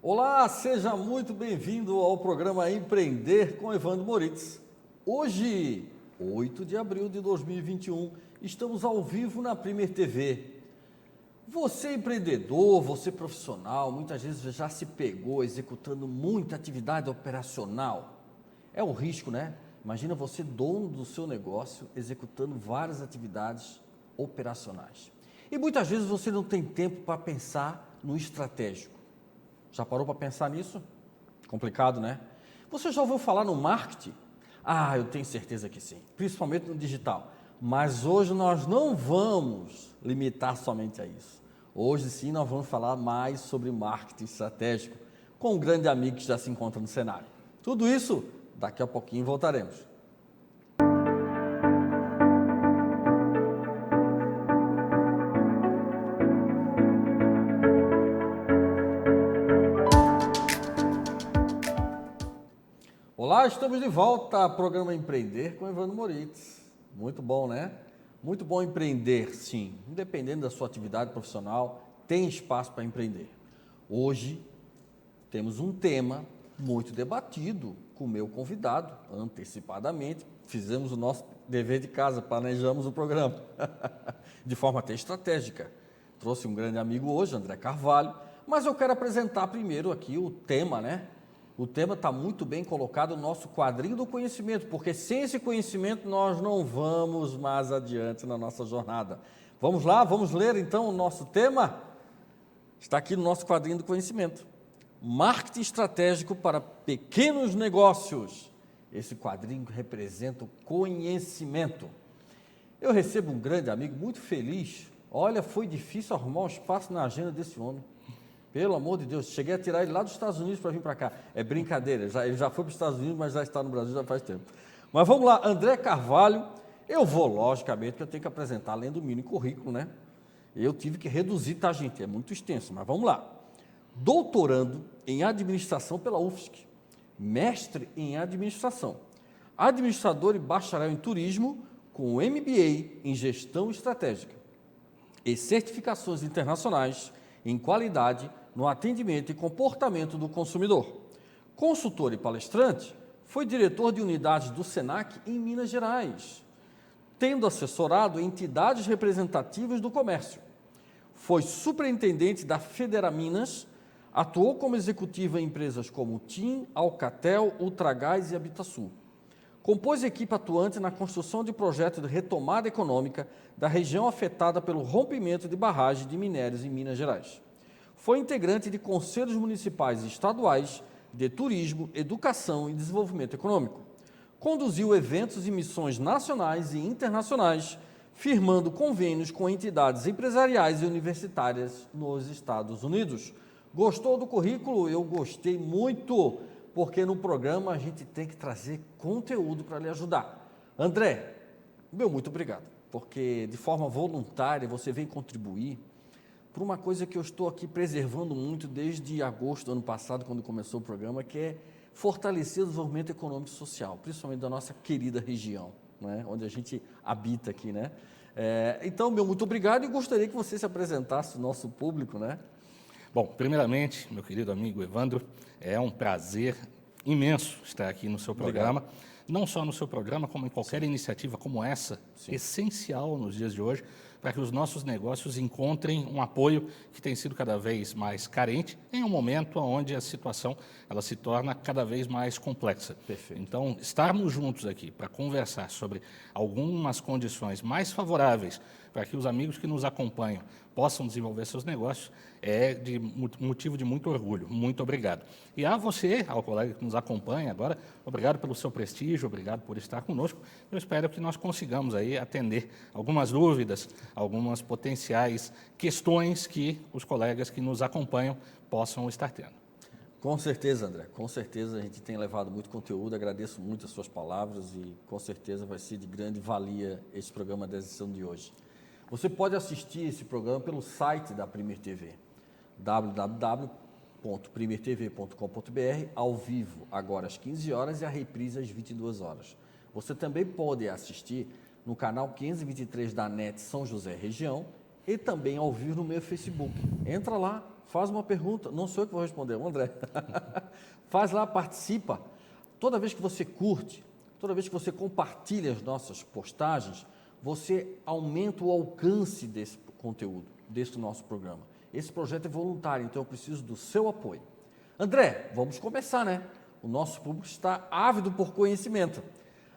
Olá, seja muito bem-vindo ao programa Empreender com Evandro Moritz. Hoje, 8 de abril de 2021, estamos ao vivo na Premier TV. Você empreendedor, você profissional, muitas vezes já se pegou executando muita atividade operacional. É um risco, né? Imagina você, dono do seu negócio, executando várias atividades operacionais. E muitas vezes você não tem tempo para pensar no estratégico. Já parou para pensar nisso? Complicado, né? Você já ouviu falar no marketing? Ah, eu tenho certeza que sim, principalmente no digital. Mas hoje nós não vamos limitar somente a isso. Hoje sim nós vamos falar mais sobre marketing estratégico com um grande amigo que já se encontra no cenário. Tudo isso, daqui a pouquinho voltaremos. Olá, estamos de volta ao programa Empreender com Evandro Moritz. Muito bom, né? Muito bom empreender, sim. Independente da sua atividade profissional, tem espaço para empreender. Hoje temos um tema muito debatido com o meu convidado, antecipadamente. Fizemos o nosso dever de casa, planejamos o programa de forma até estratégica. Trouxe um grande amigo hoje, André Carvalho, mas eu quero apresentar primeiro aqui o tema, né? O tema está muito bem colocado no nosso quadrinho do conhecimento, porque sem esse conhecimento nós não vamos mais adiante na nossa jornada. Vamos lá, vamos ler então o nosso tema? Está aqui no nosso quadrinho do conhecimento. Marketing estratégico para pequenos negócios. Esse quadrinho representa o conhecimento. Eu recebo um grande amigo muito feliz. Olha, foi difícil arrumar um espaço na agenda desse homem. Pelo amor de Deus, cheguei a tirar ele lá dos Estados Unidos para vir para cá. É brincadeira, ele já foi para os Estados Unidos, mas já está no Brasil já faz tempo. Mas vamos lá, André Carvalho, eu vou, logicamente, que eu tenho que apresentar além do mini currículo, né? Eu tive que reduzir, tá, gente? É muito extenso, mas vamos lá. Doutorando em administração pela UFSC, mestre em administração, administrador e bacharel em turismo com MBA em gestão estratégica e certificações internacionais em qualidade no atendimento e comportamento do consumidor. Consultor e palestrante, foi diretor de unidades do SENAC em Minas Gerais, tendo assessorado entidades representativas do comércio. Foi superintendente da Federaminas, atuou como executiva em empresas como TIM, Alcatel, Ultragás e Habitasul. Compôs equipe atuante na construção de projetos de retomada econômica da região afetada pelo rompimento de barragem de minérios em Minas Gerais. Foi integrante de conselhos municipais e estaduais de turismo, educação e desenvolvimento econômico. Conduziu eventos e missões nacionais e internacionais, firmando convênios com entidades empresariais e universitárias nos Estados Unidos. Gostou do currículo? Eu gostei muito, porque no programa a gente tem que trazer conteúdo para lhe ajudar. André, muito obrigado, porque de forma voluntária você vem contribuir por uma coisa que eu estou aqui preservando muito desde agosto do ano passado, quando começou o programa, que é fortalecer o desenvolvimento econômico e social, principalmente da nossa querida região, né, onde a gente habita aqui, né? Então, muito obrigado e gostaria que você se apresentasse ao nosso público, né? Bom, primeiramente, meu querido amigo Evandro, é um prazer imenso estar aqui no seu programa. Obrigado. Não só no seu programa, como em qualquer iniciativa como essa, essencial nos dias de hoje, para que os nossos negócios encontrem um apoio que tem sido cada vez mais carente em um momento onde a situação ela se torna cada vez mais complexa. Perfeito. Então, estarmos juntos aqui para conversar sobre algumas condições mais favoráveis para que os amigos que nos acompanham possam desenvolver seus negócios é de motivo de muito orgulho. Muito obrigado. E a você, ao colega que nos acompanha agora, obrigado pelo seu prestígio, obrigado por estar conosco. Eu espero que nós consigamos aí atender algumas dúvidas, algumas potenciais questões que os colegas que nos acompanham possam estar tendo. Com certeza, André, com certeza a gente tem levado muito conteúdo, agradeço muito as suas palavras e com certeza vai ser de grande valia esse programa da edição de hoje. Você pode assistir esse programa pelo site da Premier TV, www.premiertv.com.br, ao vivo, agora às 15 horas e a reprise às 22 horas. Você também pode assistir no canal 523 da NET São José Região e também ao vivo no meu Facebook. Entra lá, faz uma pergunta, não sou eu que vou responder, é o André. Faz lá, participa. Toda vez que você curte, toda vez que você compartilha as nossas postagens, você aumenta o alcance desse conteúdo, desse nosso programa. Esse projeto é voluntário, então eu preciso do seu apoio. André, vamos começar, né? O nosso público está ávido por conhecimento.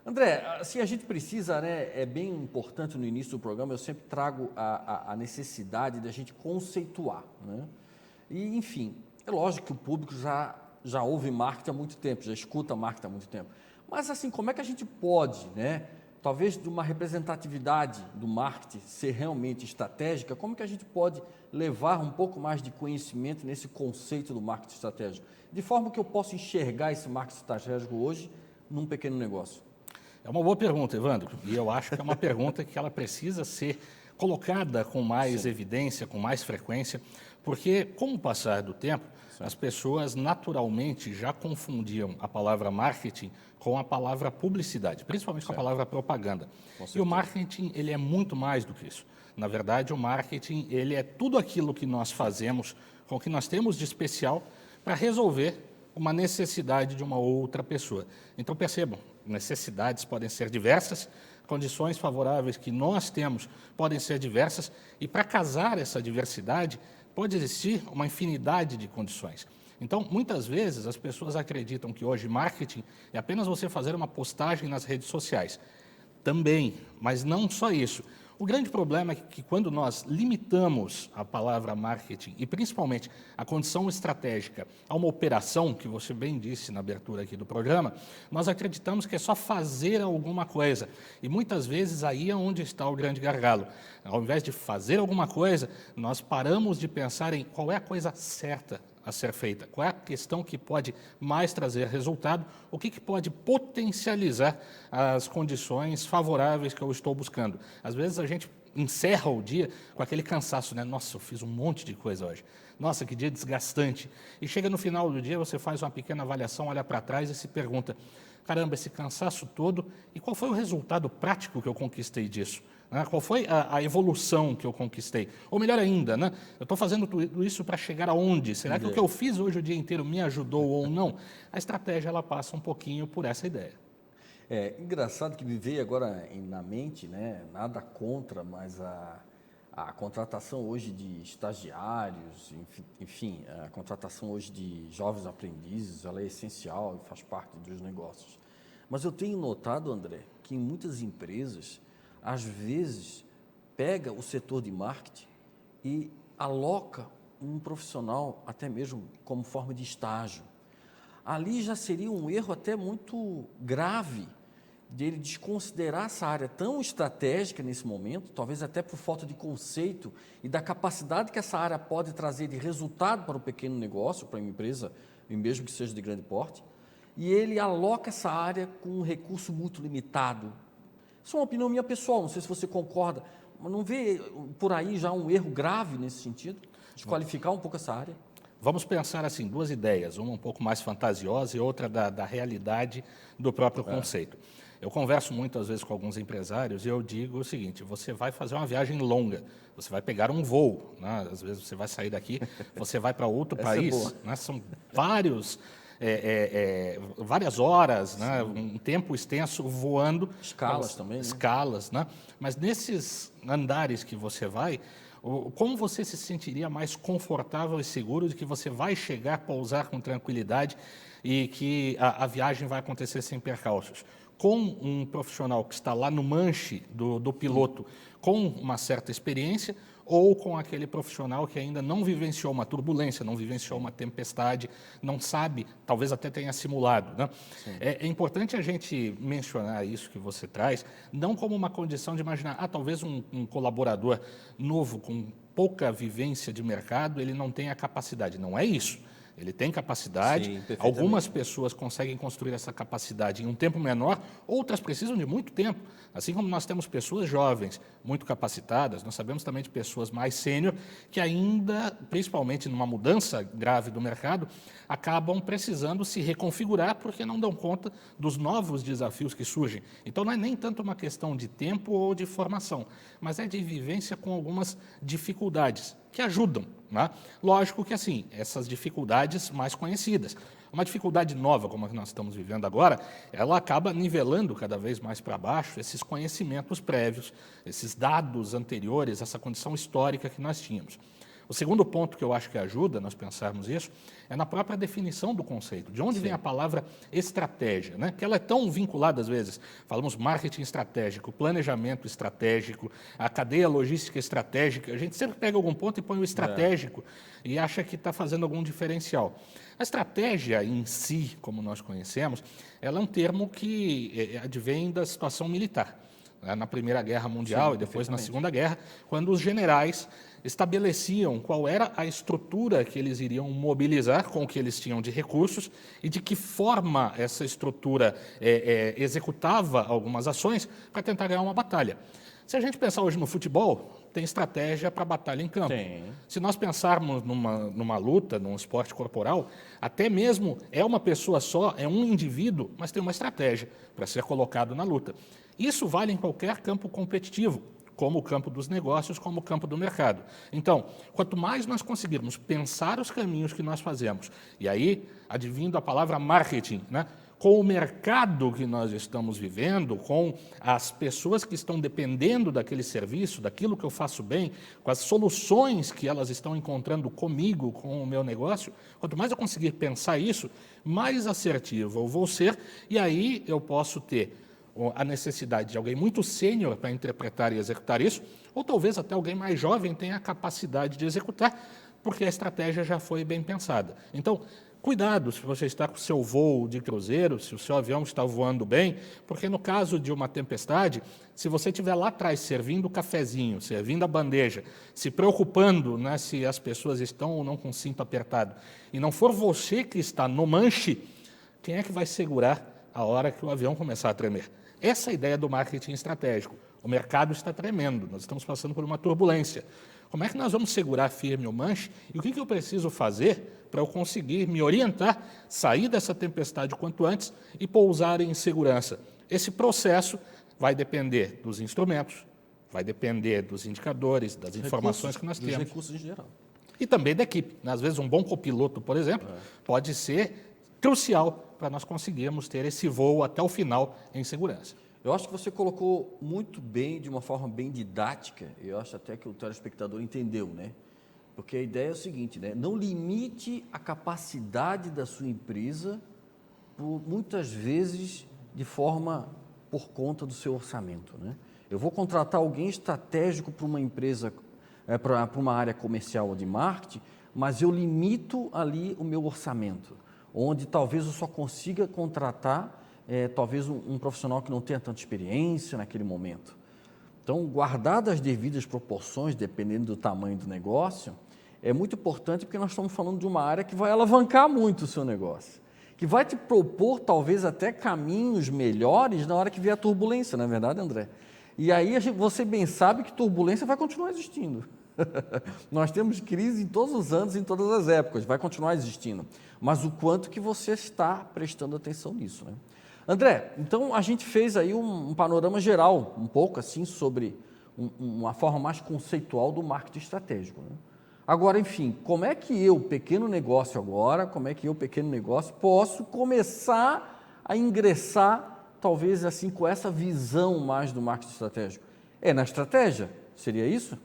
André, assim, a gente precisa, né? É bem importante no início do programa, eu sempre trago a necessidade de a gente conceituar, né? E, enfim, é lógico que o público já ouve marketing há muito tempo, já escuta marketing há muito tempo. Mas, assim, como é que a gente pode, né? Talvez de uma representatividade do marketing ser realmente estratégica, como que a gente pode levar um pouco mais de conhecimento nesse conceito do marketing estratégico? De forma que eu possa enxergar esse marketing estratégico hoje num pequeno negócio. É uma boa pergunta, Evandro, e eu acho que é uma pergunta que ela precisa ser colocada com mais evidência, com mais frequência, porque com o passar do tempo, as pessoas naturalmente já confundiam a palavra marketing com a palavra publicidade, principalmente com a palavra propaganda. E o marketing, ele é muito mais do que isso. Na verdade, o marketing, ele é tudo aquilo que nós fazemos, com o que nós temos de especial para resolver uma necessidade de uma outra pessoa. Então, percebam, necessidades podem ser diversas, condições favoráveis que nós temos podem ser diversas, e para casar essa diversidade, pode existir uma infinidade de condições. Então, muitas vezes, as pessoas acreditam que hoje marketing é apenas você fazer uma postagem nas redes sociais. Também, mas não só isso. O grande problema é que quando nós limitamos a palavra marketing e principalmente a condição estratégica a uma operação, que você bem disse na abertura aqui do programa, nós acreditamos que é só fazer alguma coisa. E muitas vezes aí é onde está o grande gargalo. Ao invés de fazer alguma coisa, nós paramos de pensar em qual é a coisa certa a ser feita, qual é a questão que pode mais trazer resultado, o que pode potencializar as condições favoráveis que eu estou buscando. Às vezes a gente encerra o dia com aquele cansaço, né? Nossa, eu fiz um monte de coisa hoje. Nossa, que dia desgastante. E chega no final do dia, você faz uma pequena avaliação, olha para trás e se pergunta, caramba, esse cansaço todo, e qual foi o resultado prático que eu conquistei disso? Qual foi a evolução que eu conquistei? Ou melhor ainda, né? Eu estou fazendo tudo isso para chegar aonde? Será que o que eu fiz hoje o dia inteiro me ajudou ou não? A estratégia ela passa um pouquinho por essa ideia. É engraçado que me veio agora na mente, né? Nada contra, mas a contratação hoje de estagiários, enfim, a contratação hoje de jovens aprendizes, ela é essencial e faz parte dos negócios. Mas eu tenho notado, André, que em muitas empresas às vezes, pega o setor de marketing e aloca um profissional, até mesmo como forma de estágio. Ali já seria um erro até muito grave dele desconsiderar essa área tão estratégica nesse momento, talvez até por falta de conceito e da capacidade que essa área pode trazer de resultado para o pequeno negócio, para uma empresa, mesmo que seja de grande porte, e ele aloca essa área com um recurso muito limitado. Isso é uma opinião minha pessoal, não sei se você concorda, mas não vê por aí já um erro grave nesse sentido, de qualificar um pouco essa área? Vamos pensar assim, duas ideias, uma um pouco mais fantasiosa e outra da realidade do próprio conceito. Eu converso muitas vezes com alguns empresários e eu digo o seguinte, você vai fazer uma viagem longa, você vai pegar um voo, né? Às vezes você vai sair daqui, você vai para outro país, né? São várias horas, né? Um tempo extenso voando. Escalas também, né? Escalas, né? Mas nesses andares que você vai, como você se sentiria mais confortável e seguro de que você vai chegar, pousar com tranquilidade e que a viagem vai acontecer sem percalços? Com um profissional que está lá no manche do piloto, com uma certa experiência, ou com aquele profissional que ainda não vivenciou uma turbulência, não vivenciou uma tempestade, não sabe, talvez até tenha simulado, né? É importante a gente mencionar isso que você traz, não como uma condição de imaginar, talvez um colaborador novo, com pouca vivência de mercado, ele não tenha capacidade. Não é isso. Ele tem capacidade, Sim, perfeitamente. algumas pessoas conseguem construir essa capacidade em um tempo menor, outras precisam de muito tempo. Assim como nós temos pessoas jovens muito capacitadas, nós sabemos também de pessoas mais sênior que ainda, principalmente numa mudança grave do mercado, acabam precisando se reconfigurar porque não dão conta dos novos desafios que surgem. Então não é nem tanto uma questão de tempo ou de formação, mas é de vivência com algumas dificuldades que ajudam, né? Lógico que, assim, essas dificuldades mais conhecidas. Uma dificuldade nova, como a que nós estamos vivendo agora, ela acaba nivelando cada vez mais para baixo esses conhecimentos prévios, esses dados anteriores, essa condição histórica que nós tínhamos. O segundo ponto que eu acho que ajuda nós pensarmos isso é na própria definição do conceito. De onde vem a palavra estratégia, né? Que ela é tão vinculada às vezes. Falamos marketing estratégico, planejamento estratégico, a cadeia logística estratégica. A gente sempre pega algum ponto e põe o estratégico e acha que está fazendo algum diferencial. A estratégia em si, como nós conhecemos, ela é um termo que advém da situação militar. Na Primeira Guerra Mundial e depois na Segunda Guerra, quando os generais estabeleciam qual era a estrutura que eles iriam mobilizar com o que eles tinham de recursos e de que forma essa estrutura executava algumas ações para tentar ganhar uma batalha. Se a gente pensar hoje no futebol, tem estratégia para batalha em campo. Tem. Se nós pensarmos numa luta, num esporte corporal, até mesmo é uma pessoa só, é um indivíduo, mas tem uma estratégia para ser colocado na luta. Isso vale em qualquer campo competitivo, como o campo dos negócios, como o campo do mercado. Então, quanto mais nós conseguirmos pensar os caminhos que nós fazemos, e aí, advindo a palavra marketing, né? Com o mercado que nós estamos vivendo, com as pessoas que estão dependendo daquele serviço, daquilo que eu faço bem, com as soluções que elas estão encontrando comigo, com o meu negócio, quanto mais eu conseguir pensar isso, mais assertivo eu vou ser, e aí eu posso ter a necessidade de alguém muito sênior para interpretar e executar isso, ou talvez até alguém mais jovem tenha a capacidade de executar, porque a estratégia já foi bem pensada. Então, cuidado se você está com o seu voo de cruzeiro, se o seu avião está voando bem, porque no caso de uma tempestade, se você estiver lá atrás servindo o cafezinho, servindo a bandeja, se preocupando, né, se as pessoas estão ou não com o cinto apertado, e não for você que está no manche, quem é que vai segurar a hora que o avião começar a tremer? Essa é a ideia do marketing estratégico. O mercado está tremendo, nós estamos passando por uma turbulência. Como é que nós vamos segurar firme o manche? E o que eu preciso fazer para eu conseguir me orientar, sair dessa tempestade o quanto antes e pousar em segurança? Esse processo vai depender dos instrumentos, vai depender dos indicadores, das informações que nós temos. Dos recursos em geral. E também da equipe. Às vezes, um bom copiloto, por exemplo, pode ser crucial para nós conseguirmos ter esse voo até o final em segurança. Eu acho que você colocou muito bem, de uma forma bem didática, e eu acho até que o telespectador entendeu, né? Porque a ideia é o seguinte, né? Não limite a capacidade da sua empresa, muitas vezes, por conta do seu orçamento, né? Eu vou contratar alguém estratégico para uma empresa, para uma área comercial ou de marketing, mas eu limito ali o meu orçamento, onde talvez eu só consiga contratar talvez um profissional que não tenha tanta experiência naquele momento. Então, guardadas as devidas proporções, dependendo do tamanho do negócio, é muito importante porque nós estamos falando de uma área que vai alavancar muito o seu negócio, que vai te propor talvez até caminhos melhores na hora que vier a turbulência, não é verdade, André? E aí você bem sabe que turbulência vai continuar existindo. Nós temos crise em todos os anos, em todas as épocas, vai continuar existindo. Mas o quanto que você está prestando atenção nisso, né? André, então a gente fez aí um panorama geral, um pouco assim, sobre uma forma mais conceitual do marketing estratégico, né? Agora, enfim, como é que eu, pequeno negócio agora, posso começar a ingressar, talvez assim, com essa visão mais do marketing estratégico? É na estratégia? Seria isso?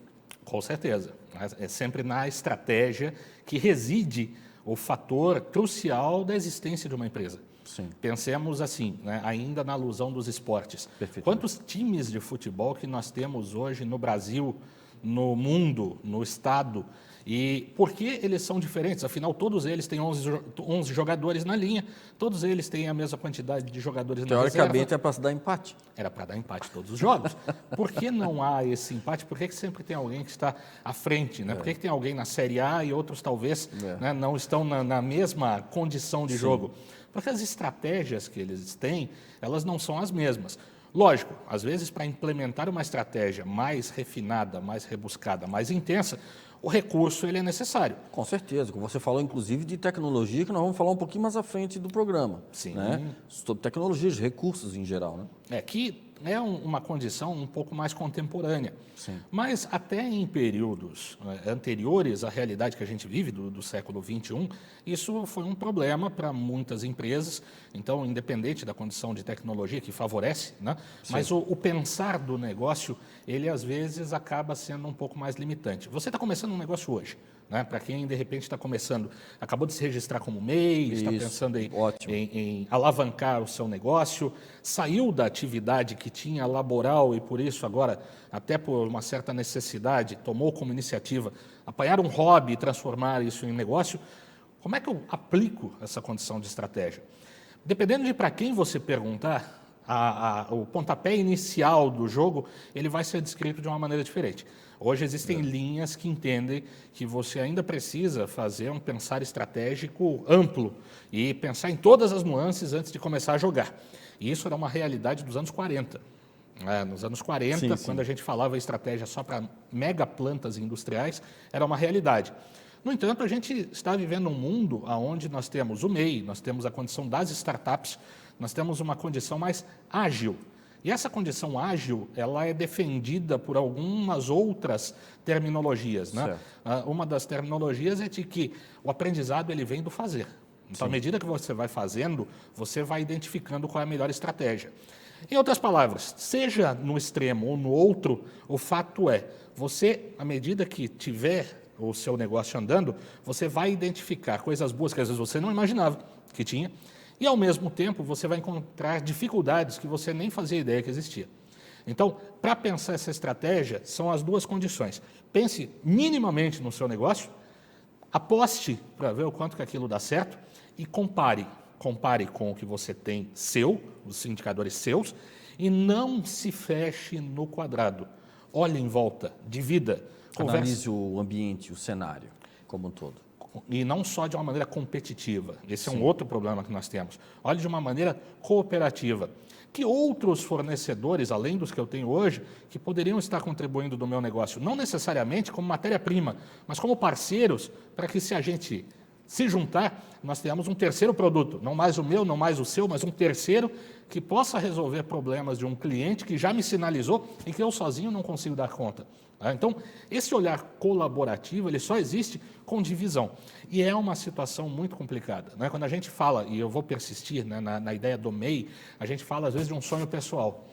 Com certeza. É sempre na estratégia que reside o fator crucial da existência de uma empresa. Sim. Pensemos assim, né, ainda na alusão dos esportes. Quantos times de futebol que nós temos hoje no Brasil, no mundo, no estado. E por que eles são diferentes? Afinal, todos eles têm 11 jogadores na linha, todos eles têm a mesma quantidade de jogadores na reserva. Teoricamente é para se dar empate. Era para dar empate todos os jogos. Por que não há esse empate? Por que sempre tem alguém que está à frente? Né? Por que tem alguém na Série A e outros talvez né, não estão na mesma condição de jogo? Porque as estratégias que eles têm, elas não são as mesmas. Lógico, às vezes para implementar uma estratégia mais refinada, mais rebuscada, mais intensa, o recurso ele é necessário. Com certeza. Você falou, inclusive, de tecnologia, que nós vamos falar um pouquinho mais à frente do programa. Sim. Né? Sobre tecnologias, recursos em geral. Né? Que é uma condição um pouco mais contemporânea. Sim. Mas até em períodos anteriores à realidade que a gente vive, do século XXI, isso foi um problema para muitas empresas. Então, independente da condição de tecnologia que favorece, né? Mas o pensar do negócio, ele às vezes acaba sendo um pouco mais limitante. Você está começando um negócio hoje. Né? Para quem, de repente, está começando, acabou de se registrar como MEI, está pensando em alavancar o seu negócio, saiu da atividade que tinha laboral e, por isso, agora, até por uma certa necessidade, tomou como iniciativa apanhar um hobby e transformar isso em negócio. Como é que eu aplico essa condição de estratégia? Dependendo de para quem você perguntar, o pontapé inicial do jogo ele vai ser descrito de uma maneira diferente. Hoje existem linhas que entendem que você ainda precisa fazer um pensar estratégico amplo e pensar em todas as nuances antes de começar a jogar. E isso era uma realidade dos anos 40. Nos anos 40, quando a gente falava estratégia só para mega plantas industriais, era uma realidade. No entanto, a gente está vivendo um mundo onde nós temos o MEI, nós temos a condição das startups, nós temos uma condição mais ágil. E essa condição ágil, ela é defendida por algumas outras terminologias. Né? Uma das terminologias é de que o aprendizado ele vem do fazer. Então, à medida que você vai fazendo, você vai identificando qual é a melhor estratégia. Em outras palavras, seja no extremo ou no outro, o fato é, você, à medida que tiver o seu negócio andando, você vai identificar coisas boas que às vezes você não imaginava que tinha, e, ao mesmo tempo, você vai encontrar dificuldades que você nem fazia ideia que existia. Então, para pensar essa estratégia, são as duas condições. Pense minimamente no seu negócio, aposte para ver o quanto que aquilo dá certo e compare. Compare com o que você tem os indicadores seus, e não se feche no quadrado. Olhe em volta, divida. Analise o ambiente, o cenário como um todo. E não só de uma maneira competitiva. Esse é um outro problema que nós temos. Olhe de uma maneira cooperativa. Que outros fornecedores, além dos que eu tenho hoje, que poderiam estar contribuindo do meu negócio, não necessariamente como matéria-prima, mas como parceiros, para que se a gente se juntar, nós tenhamos um terceiro produto, não mais o meu, não mais o seu, mas um terceiro que possa resolver problemas de um cliente que já me sinalizou e que eu sozinho não consigo dar conta. Então, esse olhar colaborativo ele só existe com divisão. E é uma situação muito complicada. Né? Quando a gente fala, e eu vou persistir né, na ideia do MEI, a gente fala às vezes de um sonho pessoal.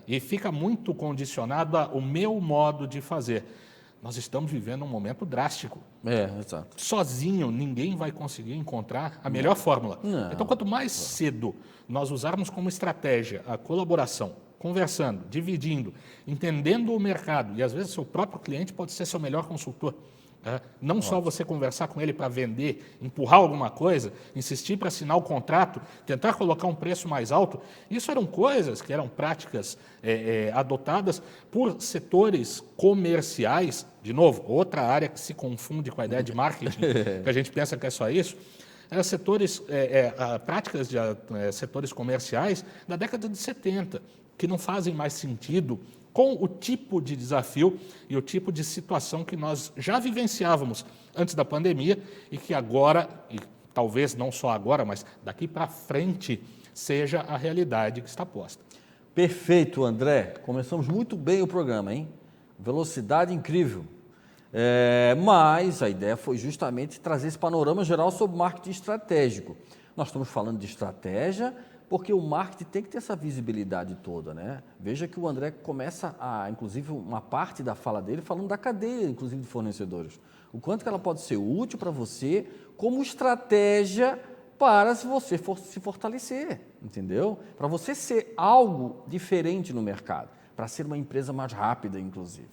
E fica muito condicionado ao meu modo de fazer. Nós estamos vivendo um momento drástico. Exato. Sozinho, ninguém vai conseguir encontrar a melhor fórmula. Então, quanto mais cedo nós usarmos como estratégia a colaboração, conversando, dividindo, entendendo o mercado, e às vezes o seu próprio cliente pode ser seu melhor consultor. Não só você conversar com ele para vender, empurrar alguma coisa, insistir para assinar o contrato, tentar colocar um preço mais alto. Isso eram coisas que eram práticas adotadas por setores comerciais. De novo, outra área que se confunde com a ideia de marketing, que a gente pensa que é só isso. Eram práticas de setores comerciais da década de 70, que não fazem mais sentido com o tipo de desafio e o tipo de situação que nós já vivenciávamos antes da pandemia e que agora, e talvez não só agora, mas daqui para frente, seja a realidade que está posta. Perfeito, André. Começamos muito bem o programa, hein? Velocidade incrível. Mas a ideia foi justamente trazer esse panorama geral sobre marketing estratégico. Nós estamos falando de estratégia, porque o marketing tem que ter essa visibilidade toda, né? Veja que o André começa inclusive, uma parte da fala dele falando da cadeia, inclusive, de fornecedores. O quanto que ela pode ser útil para você como estratégia para se você se fortalecer, entendeu? Para você ser algo diferente no mercado, para ser uma empresa mais rápida, inclusive.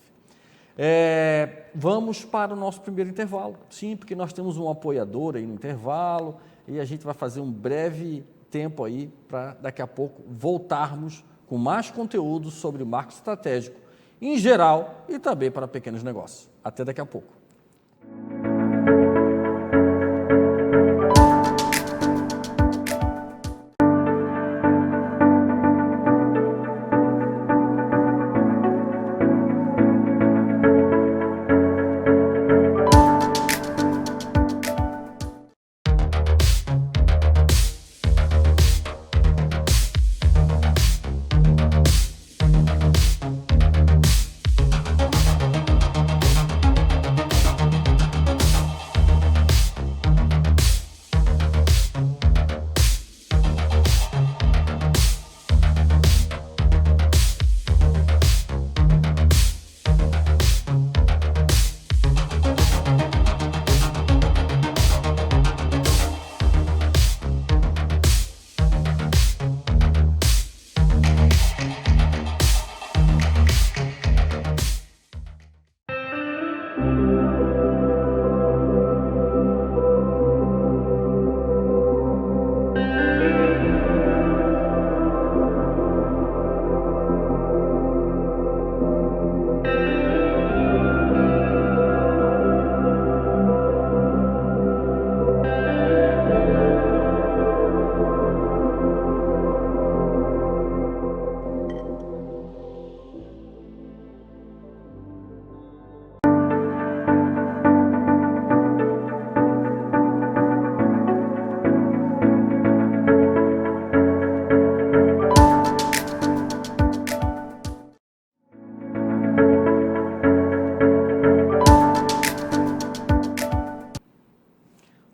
Vamos para o nosso primeiro intervalo. Sim, porque nós temos um apoiador aí no intervalo e a gente vai fazer um breve tempo aí para daqui a pouco voltarmos com mais conteúdo sobre marketing estratégico em geral e também para pequenos negócios. Até daqui a pouco.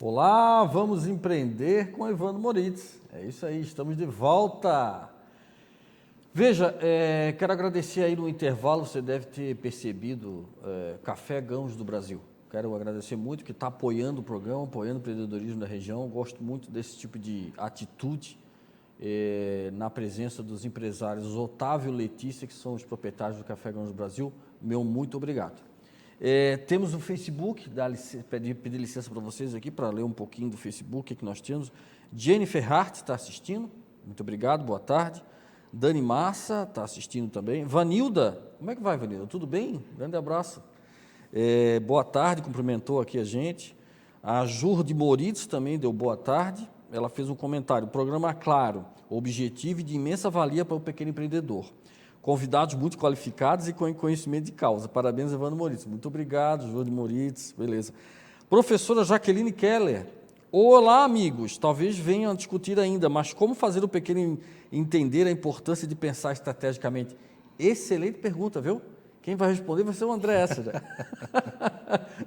Olá, vamos empreender com Evandro Moritz. É isso aí, estamos de volta. Veja, quero agradecer aí no intervalo, você deve ter percebido, Café Gãos do Brasil. Quero agradecer muito que está apoiando o programa, apoiando o empreendedorismo da região. Gosto muito desse tipo de atitude na presença dos empresários Otávio e Letícia, que são os proprietários do Café Gãos do Brasil. Meu muito obrigado. Temos o Facebook, pedir licença para vocês aqui para ler um pouquinho do Facebook que nós temos. Jennifer Hart está assistindo, muito obrigado, boa tarde. Dani Massa está assistindo também. Vanilda, como é que vai, Vanilda? Tudo bem? Grande abraço. Boa tarde, cumprimentou aqui a gente. A Jurde Moritz também deu boa tarde. Ela fez um comentário, programa claro, objetivo e de imensa valia para o pequeno empreendedor. Convidados muito qualificados e com conhecimento de causa. Parabéns, Evandro Moritz. Muito obrigado, Júlio Moritz. Beleza. Professora Jaqueline Keller. Olá, amigos. Talvez venham a discutir ainda, mas como fazer o pequeno entender a importância de pensar estrategicamente? Excelente pergunta, viu? Quem vai responder vai ser o André essa. Já.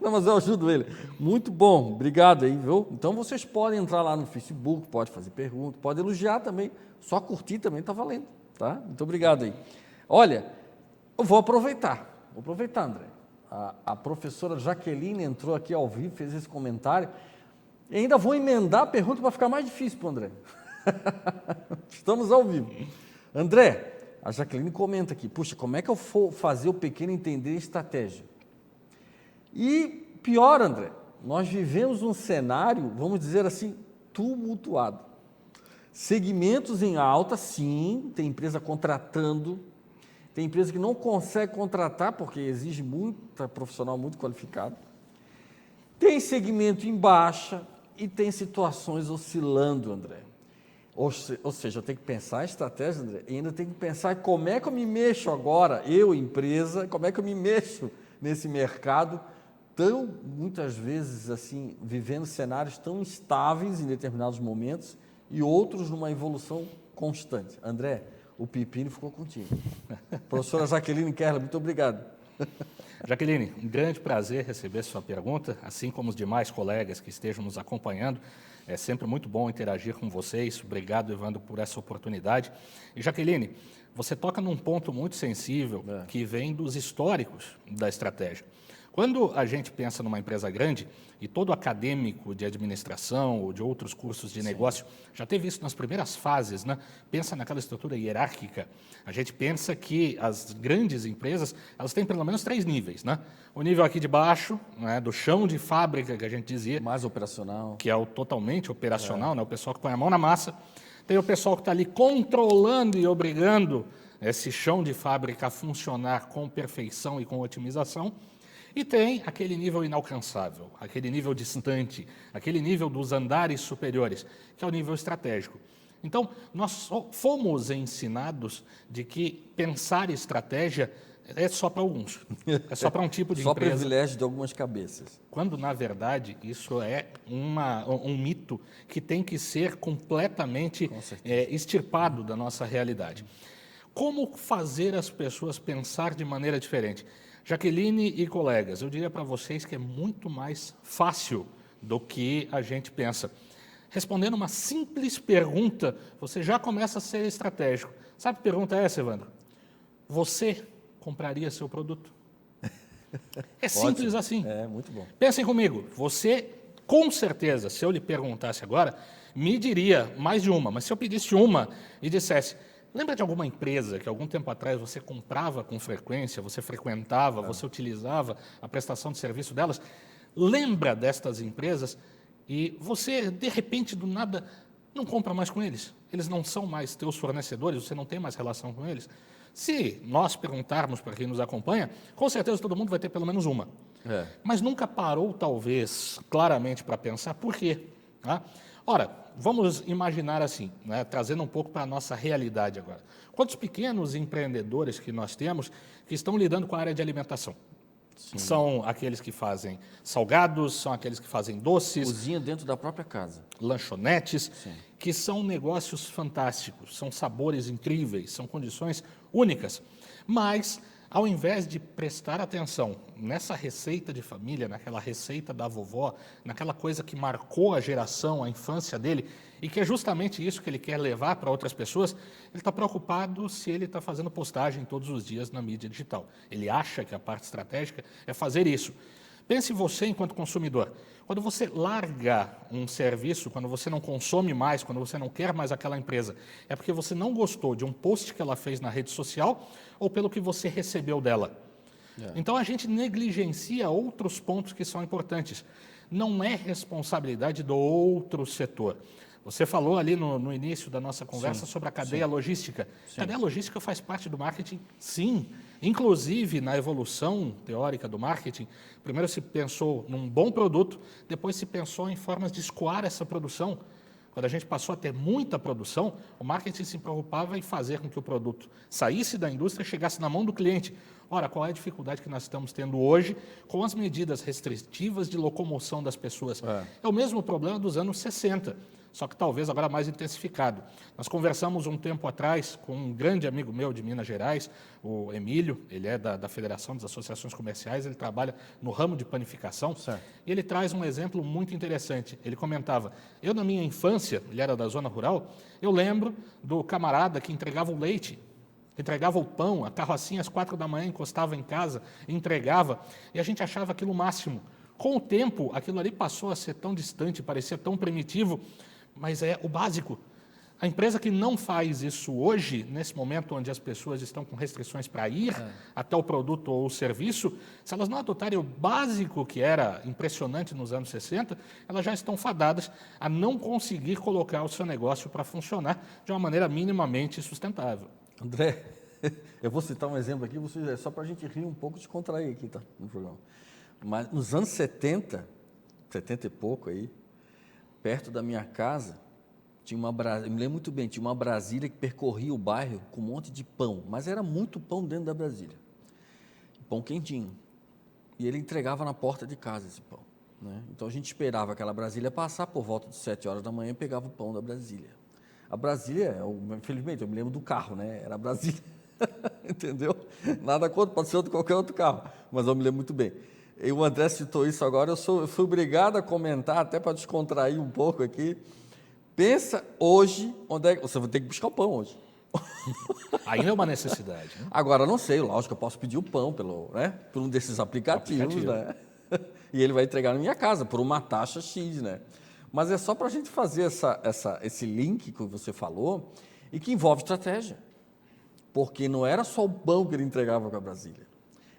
Não, mas eu ajudo ele. Muito bom. Obrigado aí, viu? Então, vocês podem entrar lá no Facebook, pode fazer pergunta, pode elogiar também. Só curtir também está valendo, tá? Muito obrigado aí. Olha, eu vou aproveitar, André. A professora Jaqueline entrou aqui ao vivo, fez esse comentário, e ainda vou emendar a pergunta para ficar mais difícil para o André. Estamos ao vivo. André, a Jaqueline comenta aqui, puxa, como é que eu vou fazer o pequeno entender estratégia? E pior, André, nós vivemos um cenário, vamos dizer assim, tumultuado. Segmentos em alta, sim, tem empresa contratando, tem empresa que não consegue contratar porque exige muita profissional muito qualificado. Tem segmento em baixa e tem situações oscilando, André. Ou seja, eu tenho que pensar em estratégia, André, e ainda tenho que pensar como é que eu me mexo agora, eu, empresa, como é que eu me mexo nesse mercado tão, muitas vezes, assim, vivendo cenários tão instáveis em determinados momentos e outros numa evolução constante. André, o pepino ficou contigo. Professora Jaqueline Keller, muito obrigado. Jaqueline, um grande prazer receber sua pergunta, assim como os demais colegas que estejam nos acompanhando. É sempre muito bom interagir com vocês. Obrigado, Evandro, por essa oportunidade. E, Jaqueline, você toca num ponto muito sensível que vem dos históricos da estratégia. Quando a gente pensa numa empresa grande, e todo acadêmico de administração ou de outros cursos de negócio já teve isso nas primeiras fases, né? Pensa naquela estrutura hierárquica. A gente pensa que as grandes empresas, elas têm pelo menos 3 níveis, né? O nível aqui de baixo, né, do chão de fábrica, que a gente dizia. Mais operacional. Que é o totalmente operacional, né? O pessoal que põe a mão na massa. Tem o pessoal que está ali controlando e obrigando esse chão de fábrica a funcionar com perfeição e com otimização. E tem aquele nível inalcançável, aquele nível distante, aquele nível dos andares superiores, que é o nível estratégico. Então, nós fomos ensinados de que pensar estratégia é só para alguns, é só para um tipo de só empresa. Só privilégio de algumas cabeças. Quando, na verdade, isso é um mito que tem que ser completamente extirpado da nossa realidade. Como fazer as pessoas pensar de maneira diferente? Jaqueline e colegas, eu diria para vocês que é muito mais fácil do que a gente pensa. Respondendo uma simples pergunta, você já começa a ser estratégico. Sabe que pergunta é essa, Evandro? Você compraria seu produto? É simples assim. É, muito bom. Pensem comigo, você, com certeza, se eu lhe perguntasse agora, me diria mais de uma, mas se eu pedisse uma e dissesse, lembra de alguma empresa que algum tempo atrás você comprava com frequência, você frequentava, você utilizava a prestação de serviço delas? Lembra destas empresas e você, de repente, do nada, não compra mais com eles. Eles não são mais teus fornecedores, você não tem mais relação com eles. Se nós perguntarmos para quem nos acompanha, com certeza todo mundo vai ter pelo menos uma. Mas nunca parou, talvez, claramente para pensar por quê. Tá? Ora, vamos imaginar assim, né, trazendo um pouco para a nossa realidade agora. Quantos pequenos empreendedores que nós temos que estão lidando com a área de alimentação? Sim. São aqueles que fazem salgados, são aqueles que fazem doces. Cozinha dentro da própria casa. Lanchonetes, sim, que são negócios fantásticos, são sabores incríveis, são condições únicas. Mas, ao invés de prestar atenção nessa receita de família, naquela receita da vovó, naquela coisa que marcou a geração, a infância dele, e que é justamente isso que ele quer levar para outras pessoas, ele está preocupado se ele está fazendo postagem todos os dias na mídia digital. Ele acha que a parte estratégica é fazer isso. Pense você enquanto consumidor. Quando você larga um serviço, quando você não consome mais, quando você não quer mais aquela empresa, é porque você não gostou de um post que ela fez na rede social ou pelo que você recebeu dela. Então, a gente negligencia outros pontos que são importantes. Não é responsabilidade do outro setor. Você falou ali no início da nossa conversa, sim, sobre a cadeia, sim, logística. Sim. A cadeia logística faz parte do marketing? Sim. Inclusive, na evolução teórica do marketing, primeiro se pensou num bom produto, depois se pensou em formas de escoar essa produção. Quando a gente passou a ter muita produção, o marketing se preocupava em fazer com que o produto saísse da indústria e chegasse na mão do cliente. Ora, qual é a dificuldade que nós estamos tendo hoje com as medidas restritivas de locomoção das pessoas? É o mesmo problema dos anos 60. Só que talvez agora mais intensificado. Nós conversamos um tempo atrás com um grande amigo meu de Minas Gerais, o Emílio, ele é da Federação das Associações Comerciais, ele trabalha no ramo de panificação, certo, e ele traz um exemplo muito interessante. Ele comentava, eu na minha infância, ele era da zona rural, eu lembro do camarada que entregava o leite, que entregava o pão, a carrocinha às 4 da manhã, encostava em casa, entregava, e a gente achava aquilo o máximo. Com o tempo, aquilo ali passou a ser tão distante, parecia tão primitivo, mas é o básico. A empresa que não faz isso hoje, nesse momento onde as pessoas estão com restrições para ir até o produto ou o serviço, se elas não adotarem o básico que era impressionante nos anos 60, elas já estão fadadas a não conseguir colocar o seu negócio para funcionar de uma maneira minimamente sustentável. André, eu vou citar um exemplo aqui, só para a gente rir um pouco, descontrair aqui, tá, no programa. Mas nos anos 70, 70 e pouco aí, perto da minha casa, tinha uma Brasília, eu me lembro muito bem, tinha uma Brasília que percorria o bairro com um monte de pão, mas era muito pão dentro da Brasília, pão quentinho, e ele entregava na porta de casa esse pão, né? Então a gente esperava aquela Brasília passar por volta de 7 horas da manhã e pegava o pão da Brasília. A Brasília, infelizmente, eu me lembro do carro, né? Era a Brasília, entendeu? Nada contra, pode ser qualquer outro carro, mas eu me lembro muito bem. E o André citou isso agora, eu fui obrigado a comentar, até para descontrair um pouco aqui. Pensa hoje, onde é que você vai ter que buscar o pão hoje. Ainda é uma necessidade. Né? Agora, não sei, lógico, eu posso pedir o pão por um desses aplicativos, né? E ele vai entregar na minha casa por uma taxa X, né? Mas é só para a gente fazer esse link que você falou e que envolve estratégia. Porque não era só o pão que ele entregava para Brasília.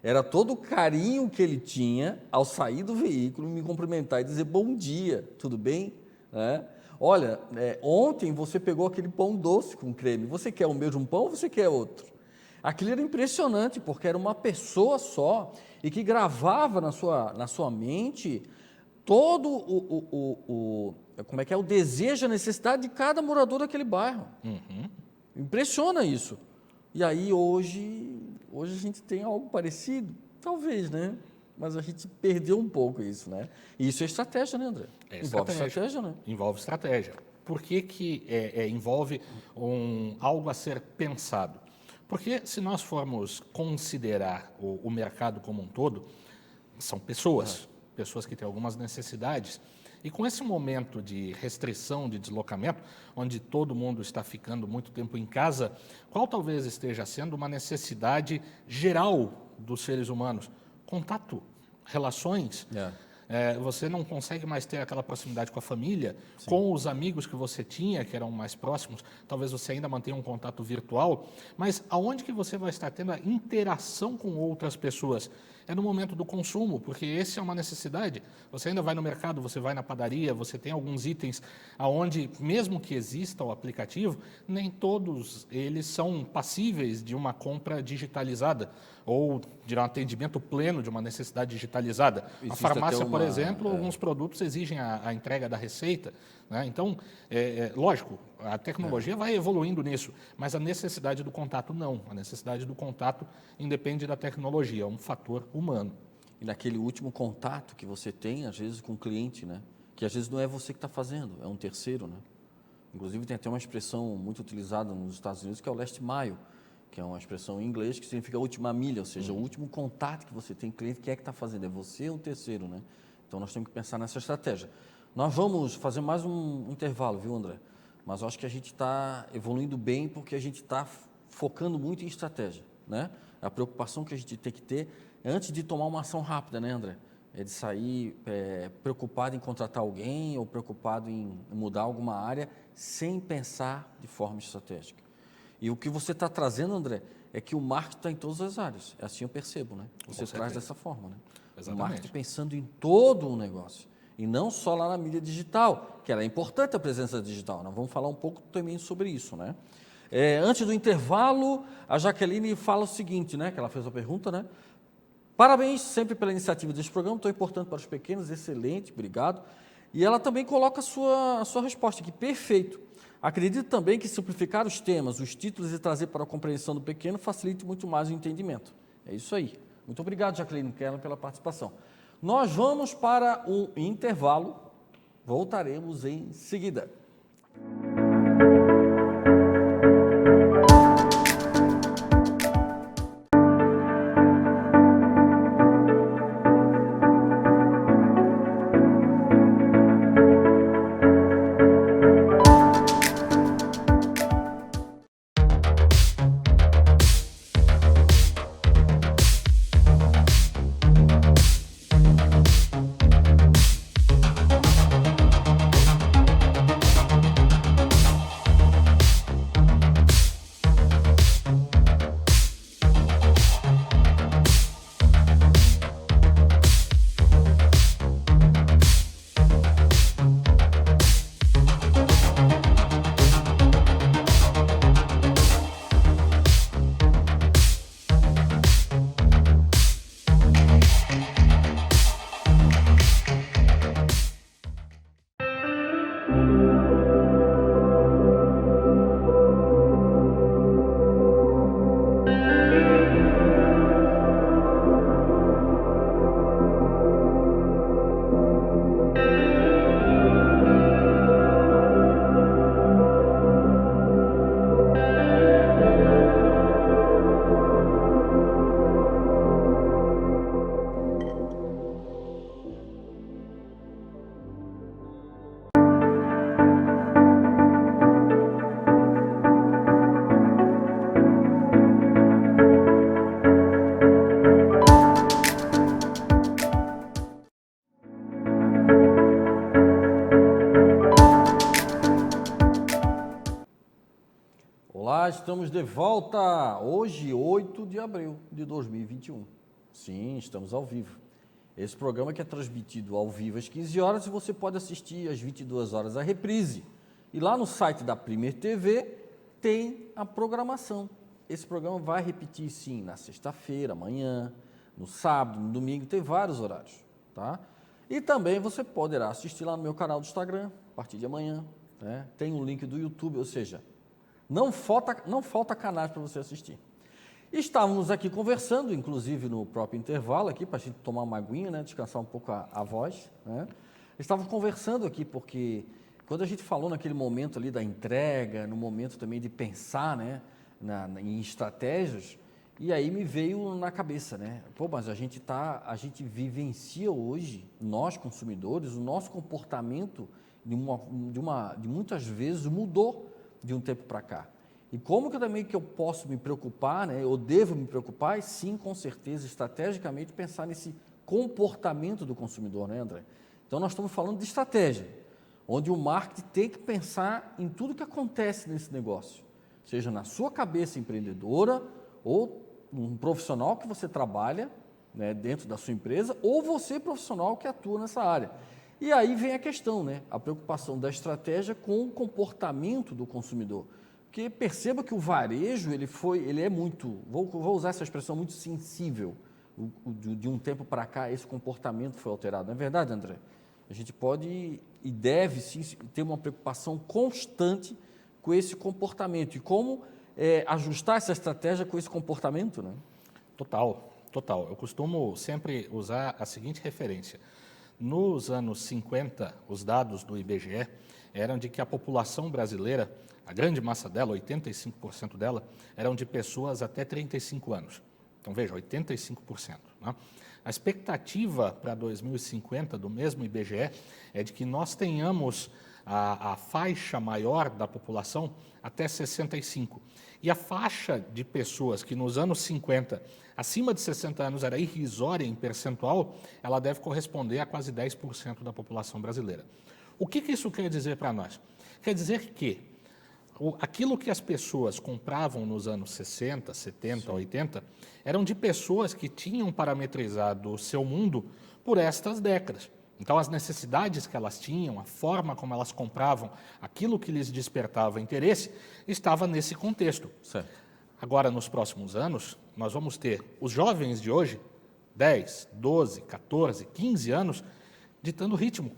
Era todo o carinho que ele tinha ao sair do veículo, me cumprimentar e dizer bom dia, tudo bem? Olha, ontem você pegou aquele pão doce com creme, você quer o mesmo pão ou você quer outro? Aquilo era impressionante, porque era uma pessoa só e que gravava na sua mente todo o desejo, a necessidade de cada morador daquele bairro. Uhum. Impressiona isso. E aí hoje a gente tem algo parecido, talvez, né? Mas a gente perdeu um pouco isso, né? E isso é estratégia, né, André? Envolve estratégia, né? Envolve estratégia. Por que envolve algo a ser pensado? Porque se nós formos considerar o mercado como um todo, são pessoas que têm algumas necessidades. E com esse momento de restrição de deslocamento, onde todo mundo está ficando muito tempo em casa, qual talvez esteja sendo uma necessidade geral dos seres humanos? Contato, relações. Você não consegue mais ter aquela proximidade com a família, Sim. com os amigos que você tinha, que eram mais próximos, talvez você ainda mantenha um contato virtual, mas aonde que você vai estar tendo a interação com outras pessoas? É no momento do consumo, porque essa é uma necessidade. Você ainda vai no mercado, você vai na padaria, você tem alguns itens aonde, mesmo que exista o aplicativo, nem todos eles são passíveis de uma compra digitalizada ou de um atendimento pleno de uma necessidade digitalizada. A farmácia, por exemplo, alguns produtos exigem a entrega da receita. Né? Então, lógico, a tecnologia vai evoluindo nisso, mas a necessidade do contato não. A necessidade do contato independe da tecnologia, é um fator humano. E naquele último contato que você tem, às vezes, com o cliente, né? Que às vezes não é você que está fazendo, é um terceiro. Né? Inclusive, tem até uma expressão muito utilizada nos Estados Unidos, que é o last mile, que é uma expressão em inglês que significa a última milha, ou seja, o último contato que você tem com o cliente, que é que está fazendo? É você ou um terceiro, né? Então, nós temos que pensar nessa estratégia. Nós vamos fazer mais um intervalo, viu, André? Mas eu acho que a gente está evoluindo bem porque a gente está focando muito em estratégia, né? A preocupação que a gente tem que ter antes de tomar uma ação rápida, né, André? É de sair preocupado em contratar alguém ou preocupado em mudar alguma área sem pensar de forma estratégica. E o que você está trazendo, André, é que o marketing está em todas as áreas. Assim eu percebo, né? Você traz dessa forma, né? Exatamente. O marketing pensando em todo o negócio. E não só lá na mídia digital, que ela é importante a presença digital. Nós vamos falar um pouco também sobre isso, né? Antes do intervalo, a Jaqueline fala o seguinte, né? Que ela fez a pergunta, né? Parabéns sempre pela iniciativa deste programa, tão importante para os pequenos, excelente, obrigado. E ela também coloca a sua resposta aqui, perfeito. Acredito também que simplificar os temas, os títulos e trazer para a compreensão do pequeno facilite muito mais o entendimento. É isso aí. Muito obrigado, Jaqueline Keller, pela participação. Nós vamos para um intervalo, voltaremos em seguida. Olá, estamos de volta hoje, 8 de abril de 2021. Sim, estamos ao vivo. Esse programa que é transmitido ao vivo às 15 horas e você pode assistir às 22 horas a reprise. E lá no site da Premier TV tem a programação. Esse programa vai repetir sim na sexta-feira, amanhã, no sábado, no domingo, tem vários horários, tá? E também você poderá assistir lá no meu canal do Instagram, a partir de amanhã, né? Tem um link do YouTube, ou seja, não falta canais para você assistir. Estávamos aqui conversando, inclusive no próprio intervalo aqui, para a gente tomar uma aguinha, né? Descansar um pouco a voz, né? Estávamos conversando aqui porque quando a gente falou naquele momento ali da entrega, no momento também de pensar, né, em estratégias, e aí me veio na cabeça, né? Pô, mas a gente vivencia hoje, nós consumidores, o nosso comportamento de muitas vezes mudou de um tempo para cá. E como que eu posso me preocupar, né? Eu devo me preocupar, e sim, com certeza, estrategicamente, pensar nesse comportamento do consumidor, né, André? Então, nós estamos falando de estratégia, onde o marketing tem que pensar em tudo que acontece nesse negócio, seja na sua cabeça empreendedora, ou um profissional que você trabalha, né, dentro da sua empresa, ou você profissional que atua nessa área. E aí vem a questão, né, a preocupação da estratégia com o comportamento do consumidor. Porque perceba que o varejo, ele é muito, vou usar essa expressão, muito sensível. De um tempo para cá, esse comportamento foi alterado. Não é verdade, André? A gente pode e deve sim ter uma preocupação constante com esse comportamento. E como ajustar essa estratégia com esse comportamento, né? Total. Eu costumo sempre usar a seguinte referência. Nos anos 50, os dados do IBGE eram de que a população brasileira, a grande massa dela, 85% dela, eram de pessoas até 35 anos. Então, veja, 85%. Né? A expectativa para 2050 do mesmo IBGE é de que nós tenhamos a faixa maior da população até 65. E a faixa de pessoas que nos anos 50, acima de 60 anos, era irrisória em percentual, ela deve corresponder a quase 10% da população brasileira. O que isso quer dizer para nós? Quer dizer que aquilo que as pessoas compravam nos anos 60, 70, Sim. 80, eram de pessoas que tinham parametrizado o seu mundo por estas décadas. Então, as necessidades que elas tinham, a forma como elas compravam, aquilo que lhes despertava interesse, estava nesse contexto. Certo. Agora, nos próximos anos, nós vamos ter os jovens de hoje, 10, 12, 14, 15 anos, ditando ritmo.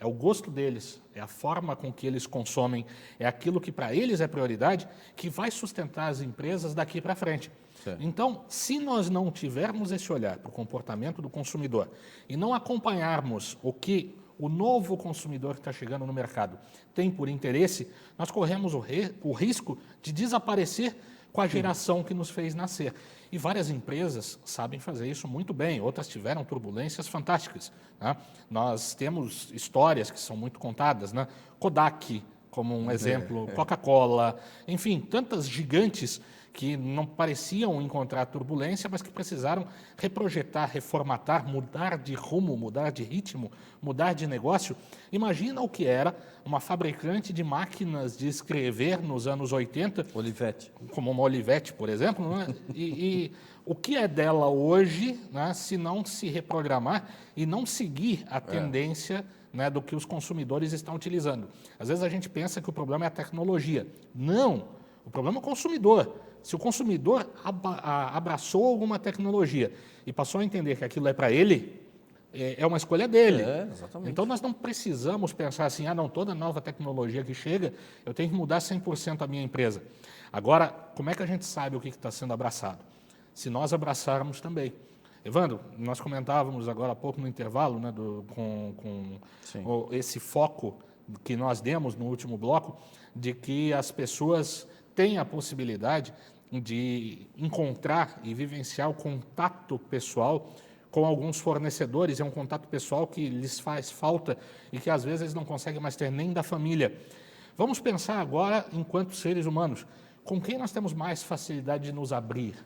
É o gosto deles, é a forma com que eles consomem, é aquilo que para eles é prioridade, que vai sustentar as empresas daqui para frente. Certo. Então, se nós não tivermos esse olhar para o comportamento do consumidor e não acompanharmos o que o novo consumidor que está chegando no mercado tem por interesse, nós corremos o risco de desaparecer com a geração que nos fez nascer. E várias empresas sabem fazer isso muito bem, outras tiveram turbulências fantásticas. Né? Nós temos histórias que são muito contadas, né? Kodak, como um exemplo, Coca-Cola, enfim, tantas gigantes que não pareciam encontrar turbulência, mas que precisaram reprojetar, reformatar, mudar de rumo, mudar de ritmo, mudar de negócio. Imagina o que era uma fabricante de máquinas de escrever nos anos 80. Olivetti. Como uma Olivetti, por exemplo. Né? E o que é dela hoje, né, se não se reprogramar e não seguir a tendência né, do que os consumidores estão utilizando. Às vezes a gente pensa que o problema é a tecnologia. Não, o problema é o consumidor. Se o consumidor abraçou alguma tecnologia e passou a entender que aquilo é para ele, é uma escolha dele. Exatamente. Então, nós não precisamos pensar assim, toda nova tecnologia que chega, eu tenho que mudar 100% a minha empresa. Agora, como é que a gente sabe o que está sendo abraçado? Se nós abraçarmos também. Evandro, nós comentávamos agora há pouco no intervalo, né, com esse foco que nós demos no último bloco, de que as pessoas têm a possibilidade de encontrar e vivenciar o contato pessoal com alguns fornecedores. É um contato pessoal que lhes faz falta e que às vezes eles não conseguem mais ter nem da família. Vamos pensar agora, enquanto seres humanos, com quem nós temos mais facilidade de nos abrir?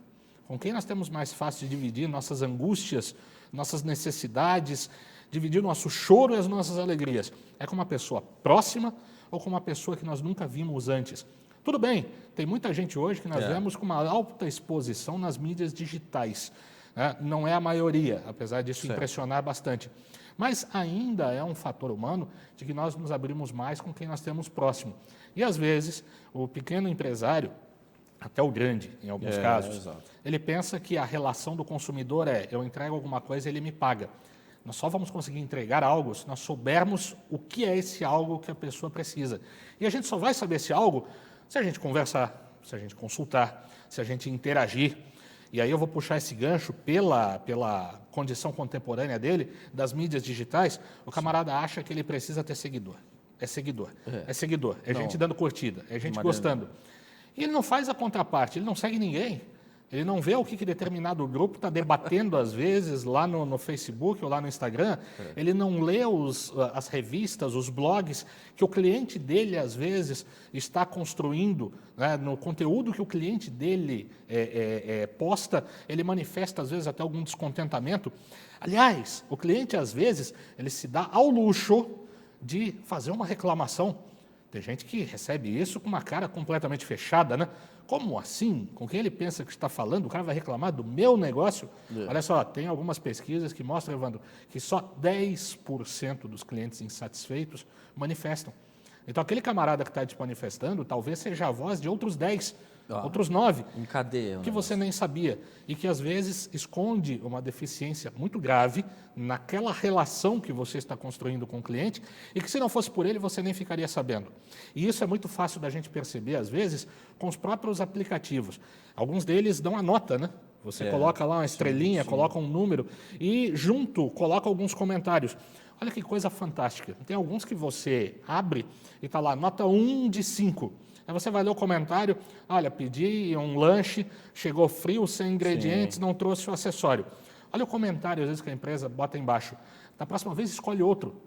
Com quem nós temos mais fácil de dividir nossas angústias, nossas necessidades, dividir o nosso choro e as nossas alegrias? É com uma pessoa próxima ou com uma pessoa que nós nunca vimos antes? Tudo bem, tem muita gente hoje que nós vemos com uma alta exposição nas mídias digitais. Né? Não é a maioria, apesar disso impressionar bastante. Mas ainda é um fator humano de que nós nos abrimos mais com quem nós temos próximo. E, às vezes, o pequeno empresário, até o grande, em alguns casos, ele pensa que a relação do consumidor é: eu entrego alguma coisa e ele me paga. Nós só vamos conseguir entregar algo se nós soubermos o que é esse algo que a pessoa precisa. E a gente só vai saber esse algo se a gente conversar, se a gente consultar, se a gente interagir. E aí eu vou puxar esse gancho pela condição contemporânea dele, das mídias digitais. O camarada acha que ele precisa ter seguidor. É seguidor. É gente dando curtida, é gente gostando. E ele não faz a contraparte, ele não segue ninguém. Ele não vê o que determinado grupo está debatendo, às vezes, lá no Facebook ou lá no Instagram. Ele não lê as revistas, os blogs que o cliente dele, às vezes, está construindo. Né? No conteúdo que o cliente dele posta, ele manifesta, às vezes, até algum descontentamento. Aliás, o cliente, às vezes, ele se dá ao luxo de fazer uma reclamação. Tem gente que recebe isso com uma cara completamente fechada, né? Como assim? Com quem ele pensa que está falando? O cara vai reclamar do meu negócio? Olha só, tem algumas pesquisas que mostram, Evandro, que só 10% dos clientes insatisfeitos manifestam. Então, aquele camarada que está te manifestando, talvez seja a voz de outros 10, outros 9, em cadeia, que você nem sabia. E que, às vezes, esconde uma deficiência muito grave naquela relação que você está construindo com o cliente e que, se não fosse por ele, você nem ficaria sabendo. E isso é muito fácil da gente perceber, às vezes, com os próprios aplicativos. Alguns deles dão a nota, né? Você coloca lá uma estrelinha, coloca um número e, junto, coloca alguns comentários. Olha que coisa fantástica. Tem alguns que você abre e está lá, nota 1 de 5. Aí você vai ler o comentário: olha, pedi um lanche, chegou frio, sem ingredientes, não trouxe o acessório. Olha o comentário, às vezes, que a empresa bota embaixo. Da próxima vez, escolhe outro.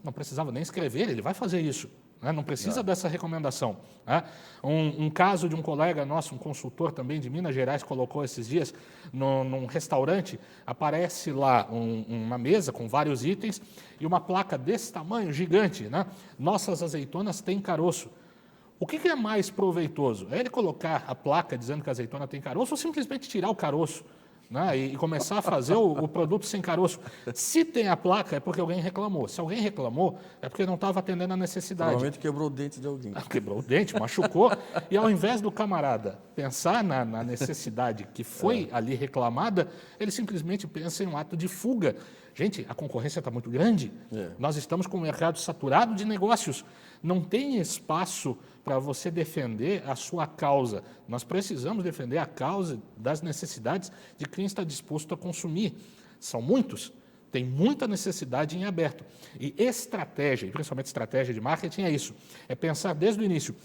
Não precisava nem escrever, ele vai fazer isso. Né? Não precisa dessa recomendação. Né? Um caso de um colega nosso, um consultor também de Minas Gerais, colocou esses dias num restaurante, aparece lá uma mesa com vários itens e uma placa desse tamanho, gigante, né? Nossas azeitonas têm caroço. O que é mais proveitoso? É ele colocar a placa dizendo que a azeitona tem caroço ou simplesmente tirar o caroço, né, e começar a fazer o produto sem caroço? Se tem a placa, é porque alguém reclamou. Se alguém reclamou, é porque não estava atendendo a necessidade. Provavelmente quebrou o dente de alguém. Quebrou o dente, machucou. E ao invés do camarada pensar na necessidade que foi ali reclamada, ele simplesmente pensa em um ato de fuga. Gente, a concorrência está muito grande. Nós estamos com um mercado saturado de negócios. Não tem espaço para você defender a sua causa. Nós precisamos defender a causa das necessidades de quem está disposto a consumir. São muitos. Tem muita necessidade em aberto. E estratégia, e principalmente estratégia de marketing, é isso. É pensar desde o início: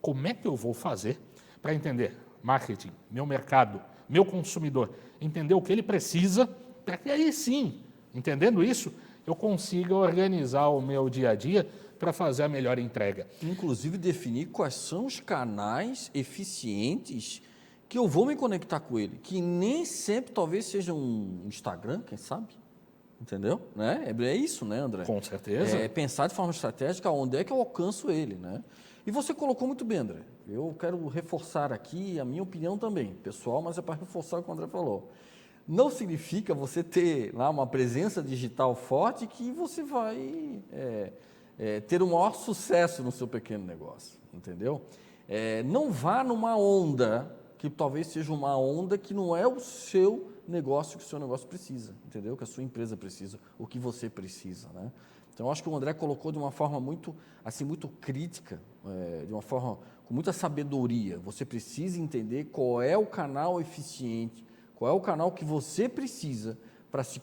como é que eu vou fazer para entender marketing, meu mercado, meu consumidor, entender o que ele precisa, para que aí sim, entendendo isso, eu consiga organizar o meu dia a dia para fazer a melhor entrega. Inclusive, definir quais são os canais eficientes que eu vou me conectar com ele, que nem sempre talvez seja um Instagram, quem sabe? Entendeu? Né? É isso, né, André? Com certeza. É pensar de forma estratégica onde é que eu alcanço ele, né? E você colocou muito bem, André. Eu quero reforçar aqui a minha opinião também, pessoal, mas é para reforçar o que o André falou. Não significa você ter lá uma presença digital forte que você vai ter o maior sucesso no seu pequeno negócio, entendeu? Não vá numa onda que talvez seja uma onda que não é o seu negócio, que o seu negócio precisa, entendeu? Que a sua empresa precisa, o que você precisa, né? Então, eu acho que o André colocou de uma forma muito, assim, muito crítica, de uma forma com muita sabedoria. Você precisa entender qual é o canal eficiente, qual é o canal que você precisa para se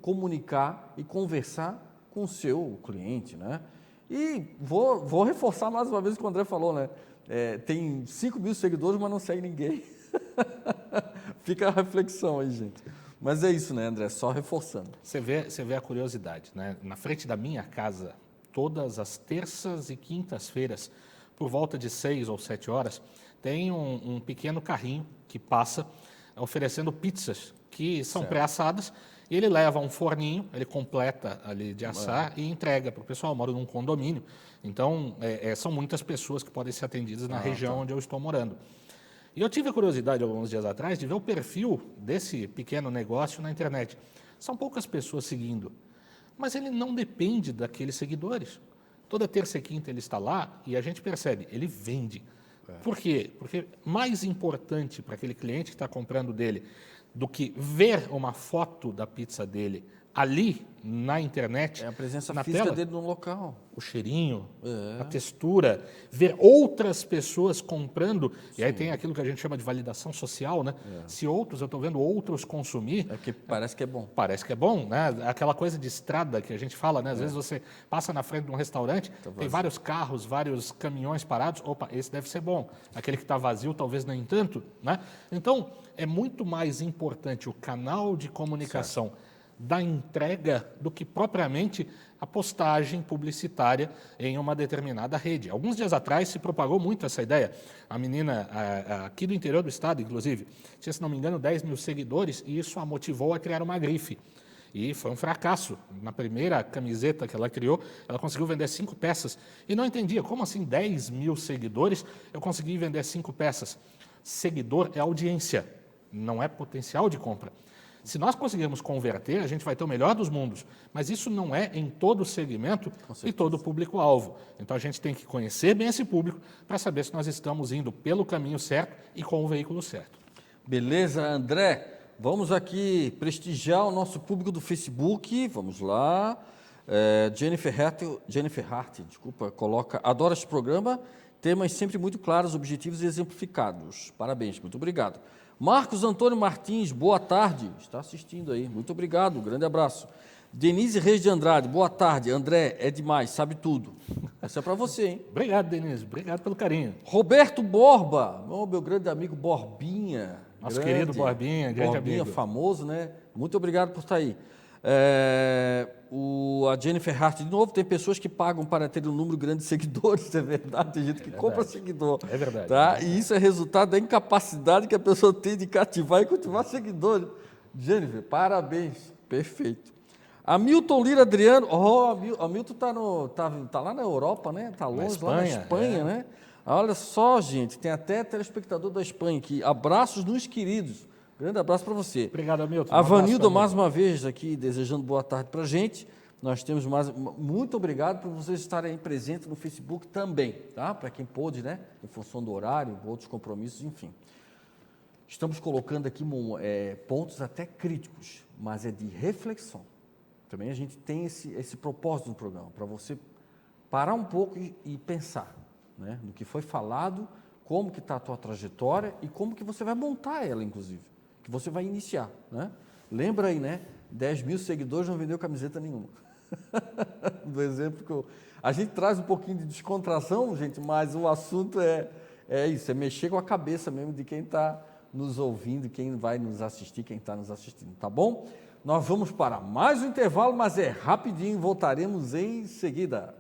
comunicar e conversar com o seu cliente, né? E vou reforçar mais uma vez o que o André falou, né? Tem 5 mil seguidores, mas não segue ninguém. Fica a reflexão aí, gente. Mas é isso, né, André? Só reforçando. Você vê a curiosidade, né? Na frente da minha casa, todas as terças e quintas-feiras, por volta de 6 ou 7 horas, tem um pequeno carrinho que passa oferecendo pizzas que são pré-assadas E ele leva um forninho, ele completa ali de assar e entrega para o pessoal. Eu moro num condomínio, então são muitas pessoas que podem ser atendidas na região onde eu estou morando. E eu tive a curiosidade, alguns dias atrás, de ver o perfil desse pequeno negócio na internet. São poucas pessoas seguindo, mas ele não depende daqueles seguidores. Toda terça e quinta ele está lá e a gente percebe, ele vende. Por quê? Porque mais importante para aquele cliente que está comprando dele do que ver uma foto da pizza dele ali na internet, É a presença na física tela, dele no local. o cheirinho, a textura, ver outras pessoas comprando, e aí tem aquilo que a gente chama de validação social, né? Se outros, eu estou vendo outros consumir, É porque parece que é bom. parece que é bom, né? Aquela coisa de estrada que a gente fala, né? Às vezes você passa na frente de um restaurante, tem vários carros, vários caminhões parados, opa, esse deve ser bom. Aquele que está vazio, talvez nem tanto, né? Então, é muito mais importante o canal de comunicação da entrega do que propriamente a postagem publicitária em uma determinada rede. Alguns dias atrás se propagou muito essa ideia. A menina aqui do interior do estado, inclusive, tinha, se não me engano, 10 mil seguidores e isso a motivou a criar uma grife. E foi um fracasso. Na primeira camiseta que ela criou, ela conseguiu vender 5 peças. E não entendia, como assim 10 mil seguidores, eu consegui vender 5 peças? Seguidor é audiência, não é potencial de compra. Se nós conseguirmos converter, a gente vai ter o melhor dos mundos. Mas isso não é em todo o segmento e todo o público-alvo. Então, a gente tem que conhecer bem esse público para saber se nós estamos indo pelo caminho certo e com o veículo certo. Beleza, André? Vamos aqui prestigiar o nosso público do Facebook. Vamos lá. Jennifer Hart, coloca: adoro este programa, temas sempre muito claros, objetivos e exemplificados. Parabéns, muito obrigado. Marcos Antônio Martins, boa tarde. Está assistindo aí, muito obrigado, um grande abraço. Denise Reis de Andrade, boa tarde. André, é demais, sabe tudo. Essa é para você, hein? Obrigado, Denise, obrigado pelo carinho. Roberto Borba, meu grande amigo Borbinha. Nosso querido Borbinha, grande Borbinha, amigo. famoso, né? Muito obrigado por estar aí. A Jennifer Hart, de novo, tem pessoas que pagam para ter um número grande de seguidores, é verdade, tem gente que compra seguidor. É verdade. Tá? E isso é resultado da incapacidade que a pessoa tem de cativar e cultivar seguidores. Jennifer, parabéns, perfeito. Hamilton Lira Adriano, Hamilton tá lá na Europa, né? Está longe, Espanha, lá na Espanha, né? Olha só, gente, tem até telespectador da Espanha aqui. Abraços nos queridos. Grande abraço para você. Obrigado, Hamilton. A Vanilda, mais uma vez, aqui, desejando boa tarde para a gente. Nós temos muito obrigado por vocês estarem aí presentes no Facebook também, tá? Para quem pôde, né? Em função do horário, outros compromissos, enfim. Estamos colocando aqui pontos até críticos, mas é de reflexão. Também a gente tem esse propósito no programa, para você parar um pouco e pensar, né? No que foi falado, como que está a tua trajetória e como que você vai montar ela, inclusive. Que você vai iniciar, né? Lembra aí, né? 10 mil seguidores, não vendeu camiseta nenhuma. Do exemplo que a gente traz um pouquinho de descontração, gente, mas o assunto é isso, é mexer com a cabeça mesmo de quem está nos ouvindo, quem vai nos assistir, quem está nos assistindo, tá bom? Nós vamos para mais um intervalo, mas é rapidinho, voltaremos em seguida.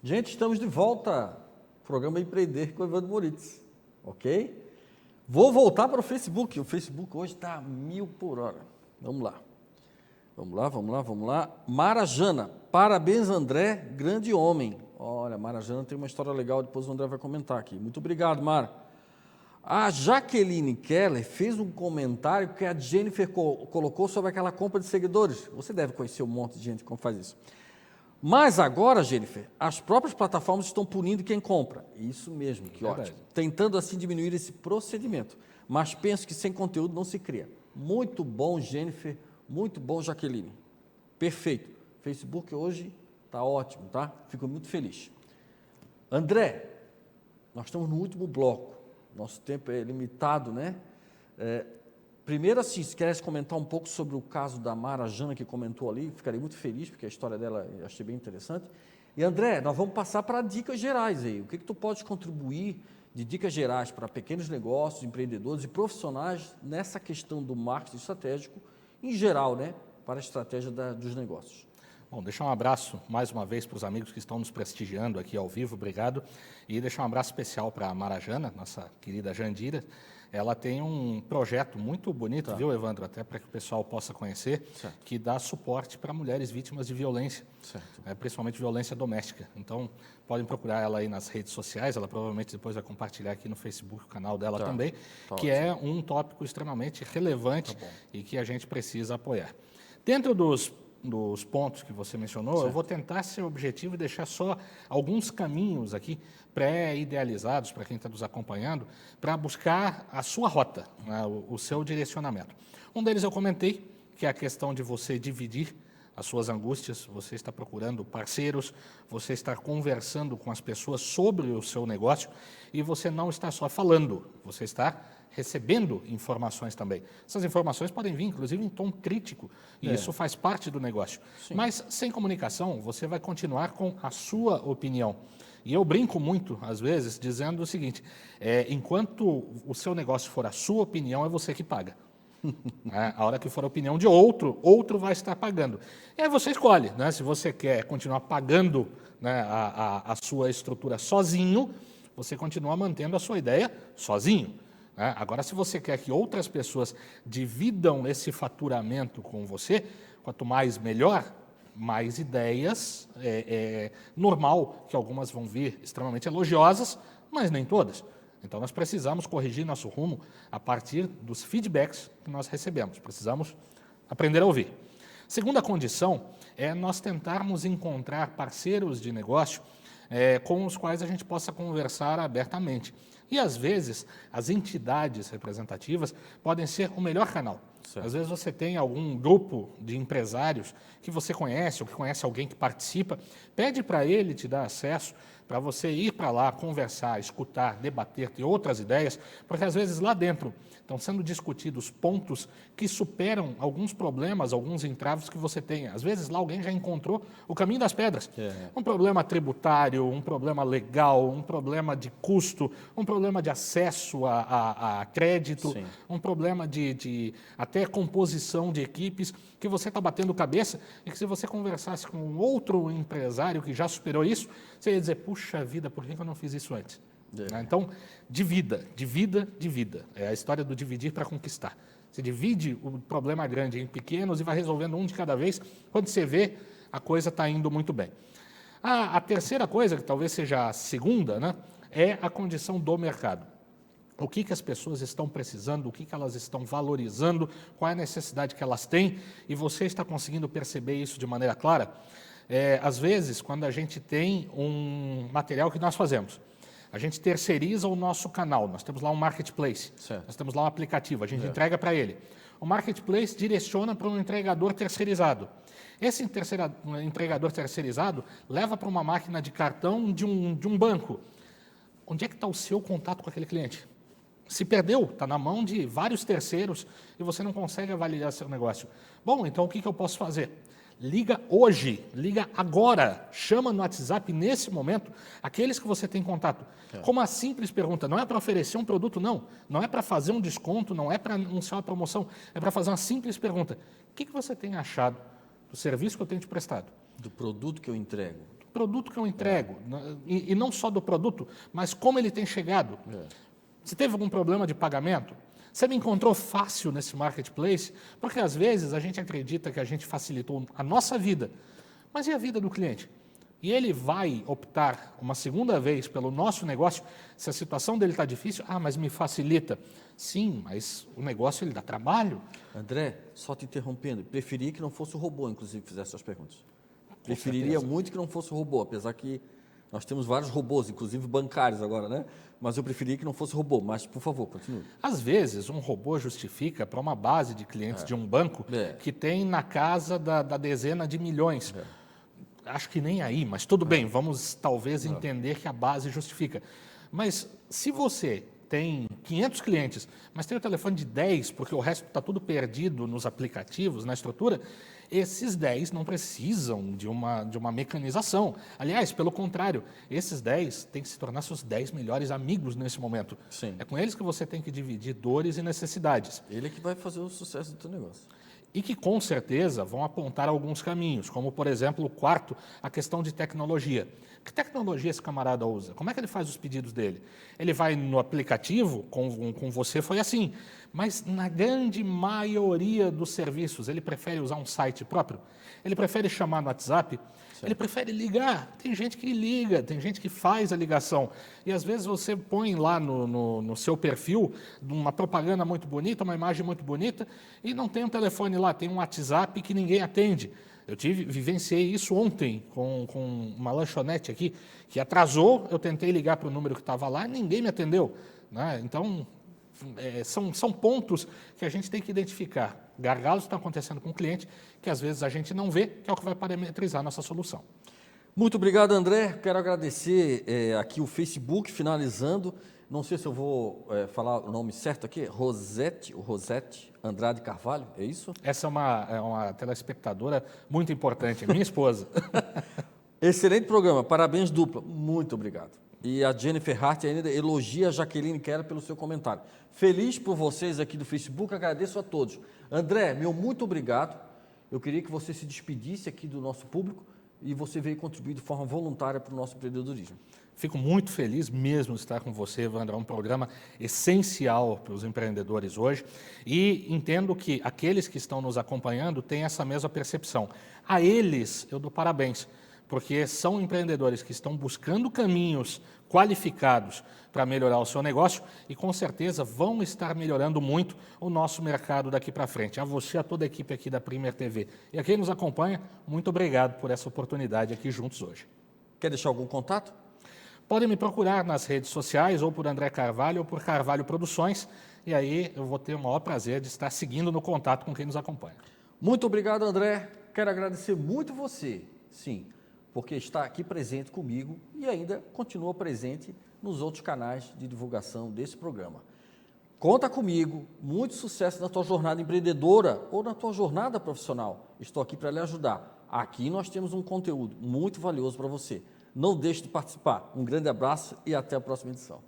Gente, estamos de volta. Programa Empreender com o Evandro Moritz. Ok? Vou voltar para o Facebook. O Facebook hoje está a 1000 por hora. Vamos lá. Vamos lá. Mara Jana. Parabéns, André. Grande homem. Olha, Mara Jana tem uma história legal. Depois o André vai comentar aqui. Muito obrigado, Mara. A Jaqueline Keller fez um comentário que a Jennifer colocou sobre aquela compra de seguidores. Você deve conhecer um monte de gente que faz isso. Mas agora, Jennifer, as próprias plataformas estão punindo quem compra. Isso mesmo, que ótimo. Tentando assim diminuir esse procedimento. Mas penso que sem conteúdo não se cria. Muito bom, Jennifer. Muito bom, Jaqueline. Perfeito. Facebook hoje está ótimo, tá? Fico muito feliz. André, nós estamos no último bloco. Nosso tempo é limitado, né? Primeiro, assim, se queres comentar um pouco sobre o caso da Mara Jana, que comentou ali, ficarei muito feliz, porque a história dela eu achei bem interessante. E, André, nós vamos passar para dicas gerais aí. O que tu pode contribuir de dicas gerais para pequenos negócios, empreendedores e profissionais nessa questão do marketing estratégico, em geral, né? Para a estratégia dos negócios. Bom, deixar um abraço mais uma vez para os amigos que estão nos prestigiando aqui ao vivo, obrigado. E deixar um abraço especial para a Mara Jana, nossa querida Jandira. Ela tem um projeto muito bonito, viu, Evandro? Até para que o pessoal possa conhecer, que dá suporte para mulheres vítimas de violência, principalmente violência doméstica. Então, podem procurar ela aí nas redes sociais, ela provavelmente depois vai compartilhar aqui no Facebook, o canal dela também, que é um tópico extremamente relevante e que a gente precisa apoiar. Dentro dos pontos que você mencionou, eu vou tentar ser objetivo e deixar só alguns caminhos aqui pré-idealizados para quem está nos acompanhando, para buscar a sua rota, né, o seu direcionamento. Um deles eu comentei, que é a questão de você dividir as suas angústias, você está procurando parceiros, você está conversando com as pessoas sobre o seu negócio e você não está só falando, você está recebendo informações também. Essas informações podem vir, inclusive, em tom crítico, e isso faz parte do negócio. Sim. Mas, sem comunicação, você vai continuar com a sua opinião. E eu brinco muito, às vezes, dizendo o seguinte, enquanto o seu negócio for a sua opinião, é você que paga. A hora que for a opinião de outro vai estar pagando. E aí você escolhe, né? Se você quer continuar pagando, né, a sua estrutura sozinho, você continua mantendo a sua ideia sozinho. Agora, se você quer que outras pessoas dividam esse faturamento com você, quanto mais melhor, mais ideias, normal que algumas vão vir extremamente elogiosas, mas nem todas. Então, nós precisamos corrigir nosso rumo a partir dos feedbacks que nós recebemos. Precisamos aprender a ouvir. Segunda condição é nós tentarmos encontrar parceiros de negócio com os quais a gente possa conversar abertamente. E, às vezes, as entidades representativas podem ser o melhor canal. Certo. Às vezes você tem algum grupo de empresários que você conhece ou que conhece alguém que participa, pede para ele te dar acesso para você ir para lá, conversar, escutar, debater, ter outras ideias, porque às vezes lá dentro estão sendo discutidos pontos que superam alguns problemas, alguns entraves que você tem. Às vezes lá alguém já encontrou o caminho das pedras. Um problema tributário, um problema legal, um problema de custo, um problema de acesso a crédito, sim, um problema de até composição de equipes, que você está batendo cabeça e que se você conversasse com outro empresário que já superou isso, você ia dizer, puxa vida, por que eu não fiz isso antes? Então, divida. É a história do dividir para conquistar. Você divide o problema grande em pequenos e vai resolvendo um de cada vez. Quando você vê, a coisa está indo muito bem. A terceira coisa, que talvez seja a segunda, né, é a condição do mercado. O que as pessoas estão precisando, o que elas estão valorizando, qual é a necessidade que elas têm, e você está conseguindo perceber isso de maneira clara? Às vezes, quando a gente tem um material que nós fazemos, a gente terceiriza o nosso canal, nós temos lá um marketplace, certo, nós temos lá um aplicativo, a gente entrega para ele. O marketplace direciona para um entregador terceirizado. Esse entregador terceirizado leva para uma máquina de cartão de um banco. Onde é que está o seu contato com aquele cliente? Se perdeu, está na mão de vários terceiros e você não consegue avaliar seu negócio. Bom, então o que eu posso fazer? Liga hoje, liga agora, chama no WhatsApp nesse momento aqueles que você tem contato. Com uma simples pergunta, não é para oferecer um produto, não é para fazer um desconto, não é para anunciar uma promoção, é para fazer uma simples pergunta. O que você tem achado do serviço que eu tenho te prestado? Do produto que eu entrego. produto que eu entrego, e não só do produto, mas como ele tem chegado. Se teve algum problema de pagamento, você me encontrou fácil nesse marketplace, porque às vezes a gente acredita que a gente facilitou a nossa vida, mas e a vida do cliente? E ele vai optar uma segunda vez pelo nosso negócio, se a situação dele está difícil, mas me facilita. Sim, mas o negócio ele dá trabalho. André, só te interrompendo, preferia que não fosse o robô, inclusive, que fizesse as perguntas. Preferiria muito que não fosse o robô, apesar que nós temos vários robôs, inclusive bancários agora, né? Mas eu preferia que não fosse robô. Mas, por favor, continue. Às vezes, um robô justifica para uma base de clientes de um banco que tem na casa da dezena de milhões. Acho que nem aí, mas tudo bem, vamos talvez entender que a base justifica. Mas se você tem 500 clientes, mas tem o telefone de 10, porque o resto está tudo perdido nos aplicativos, na estrutura, esses 10 não precisam de uma mecanização. Aliás, pelo contrário, esses 10 têm que se tornar seus 10 melhores amigos nesse momento. Sim. É com eles que você tem que dividir dores e necessidades. Ele é que vai fazer o sucesso do teu negócio. E que, com certeza, vão apontar alguns caminhos, como, por exemplo, o quarto, a questão de tecnologia. Que tecnologia esse camarada usa? Como é que ele faz os pedidos dele? Ele vai no aplicativo, com você foi assim, mas na grande maioria dos serviços, ele prefere usar um site próprio? Ele prefere chamar no WhatsApp? Ele prefere ligar. Tem gente que liga, tem gente que faz a ligação. E às vezes você põe lá no seu perfil uma propaganda muito bonita, uma imagem muito bonita, e não tem um telefone lá, tem um WhatsApp que ninguém atende. Eu vivenciei isso ontem com uma lanchonete aqui, que atrasou, eu tentei ligar para o número que estava lá e ninguém me atendeu. Né? Então, são pontos que a gente tem que identificar. Gargalos estão acontecendo com o cliente, que às vezes a gente não vê, que é o que vai parametrizar a nossa solução. Muito obrigado, André. Quero agradecer aqui o Facebook, finalizando. Não sei se eu vou falar o nome certo aqui, Rosete Andrade Carvalho, é isso? Essa é uma telespectadora muito importante, minha esposa. Excelente programa, parabéns dupla, muito obrigado. E a Jennifer Hart ainda elogia a Jaqueline Keller pelo seu comentário. Feliz por vocês aqui do Facebook, agradeço a todos. André, meu muito obrigado. Eu queria que você se despedisse aqui do nosso público e você veio contribuir de forma voluntária para o nosso empreendedorismo. Fico muito feliz mesmo de estar com você, Evandro. É um programa essencial para os empreendedores hoje e entendo que aqueles que estão nos acompanhando têm essa mesma percepção. A eles eu dou parabéns, porque são empreendedores que estão buscando caminhos qualificados para melhorar o seu negócio e, com certeza, vão estar melhorando muito o nosso mercado daqui para frente. A você, a toda a equipe aqui da Premier TV e a quem nos acompanha, muito obrigado por essa oportunidade aqui juntos hoje. Quer deixar algum contato? Podem me procurar nas redes sociais, ou por André Carvalho, ou por Carvalho Produções, e aí eu vou ter o maior prazer de estar seguindo no contato com quem nos acompanha. Muito obrigado, André. Quero agradecer muito você, sim, porque está aqui presente comigo e ainda continua presente nos outros canais de divulgação desse programa. Conta comigo, muito sucesso na tua jornada empreendedora ou na tua jornada profissional. Estou aqui para lhe ajudar. Aqui nós temos um conteúdo muito valioso para você. Não deixe de participar. Um grande abraço e até a próxima edição.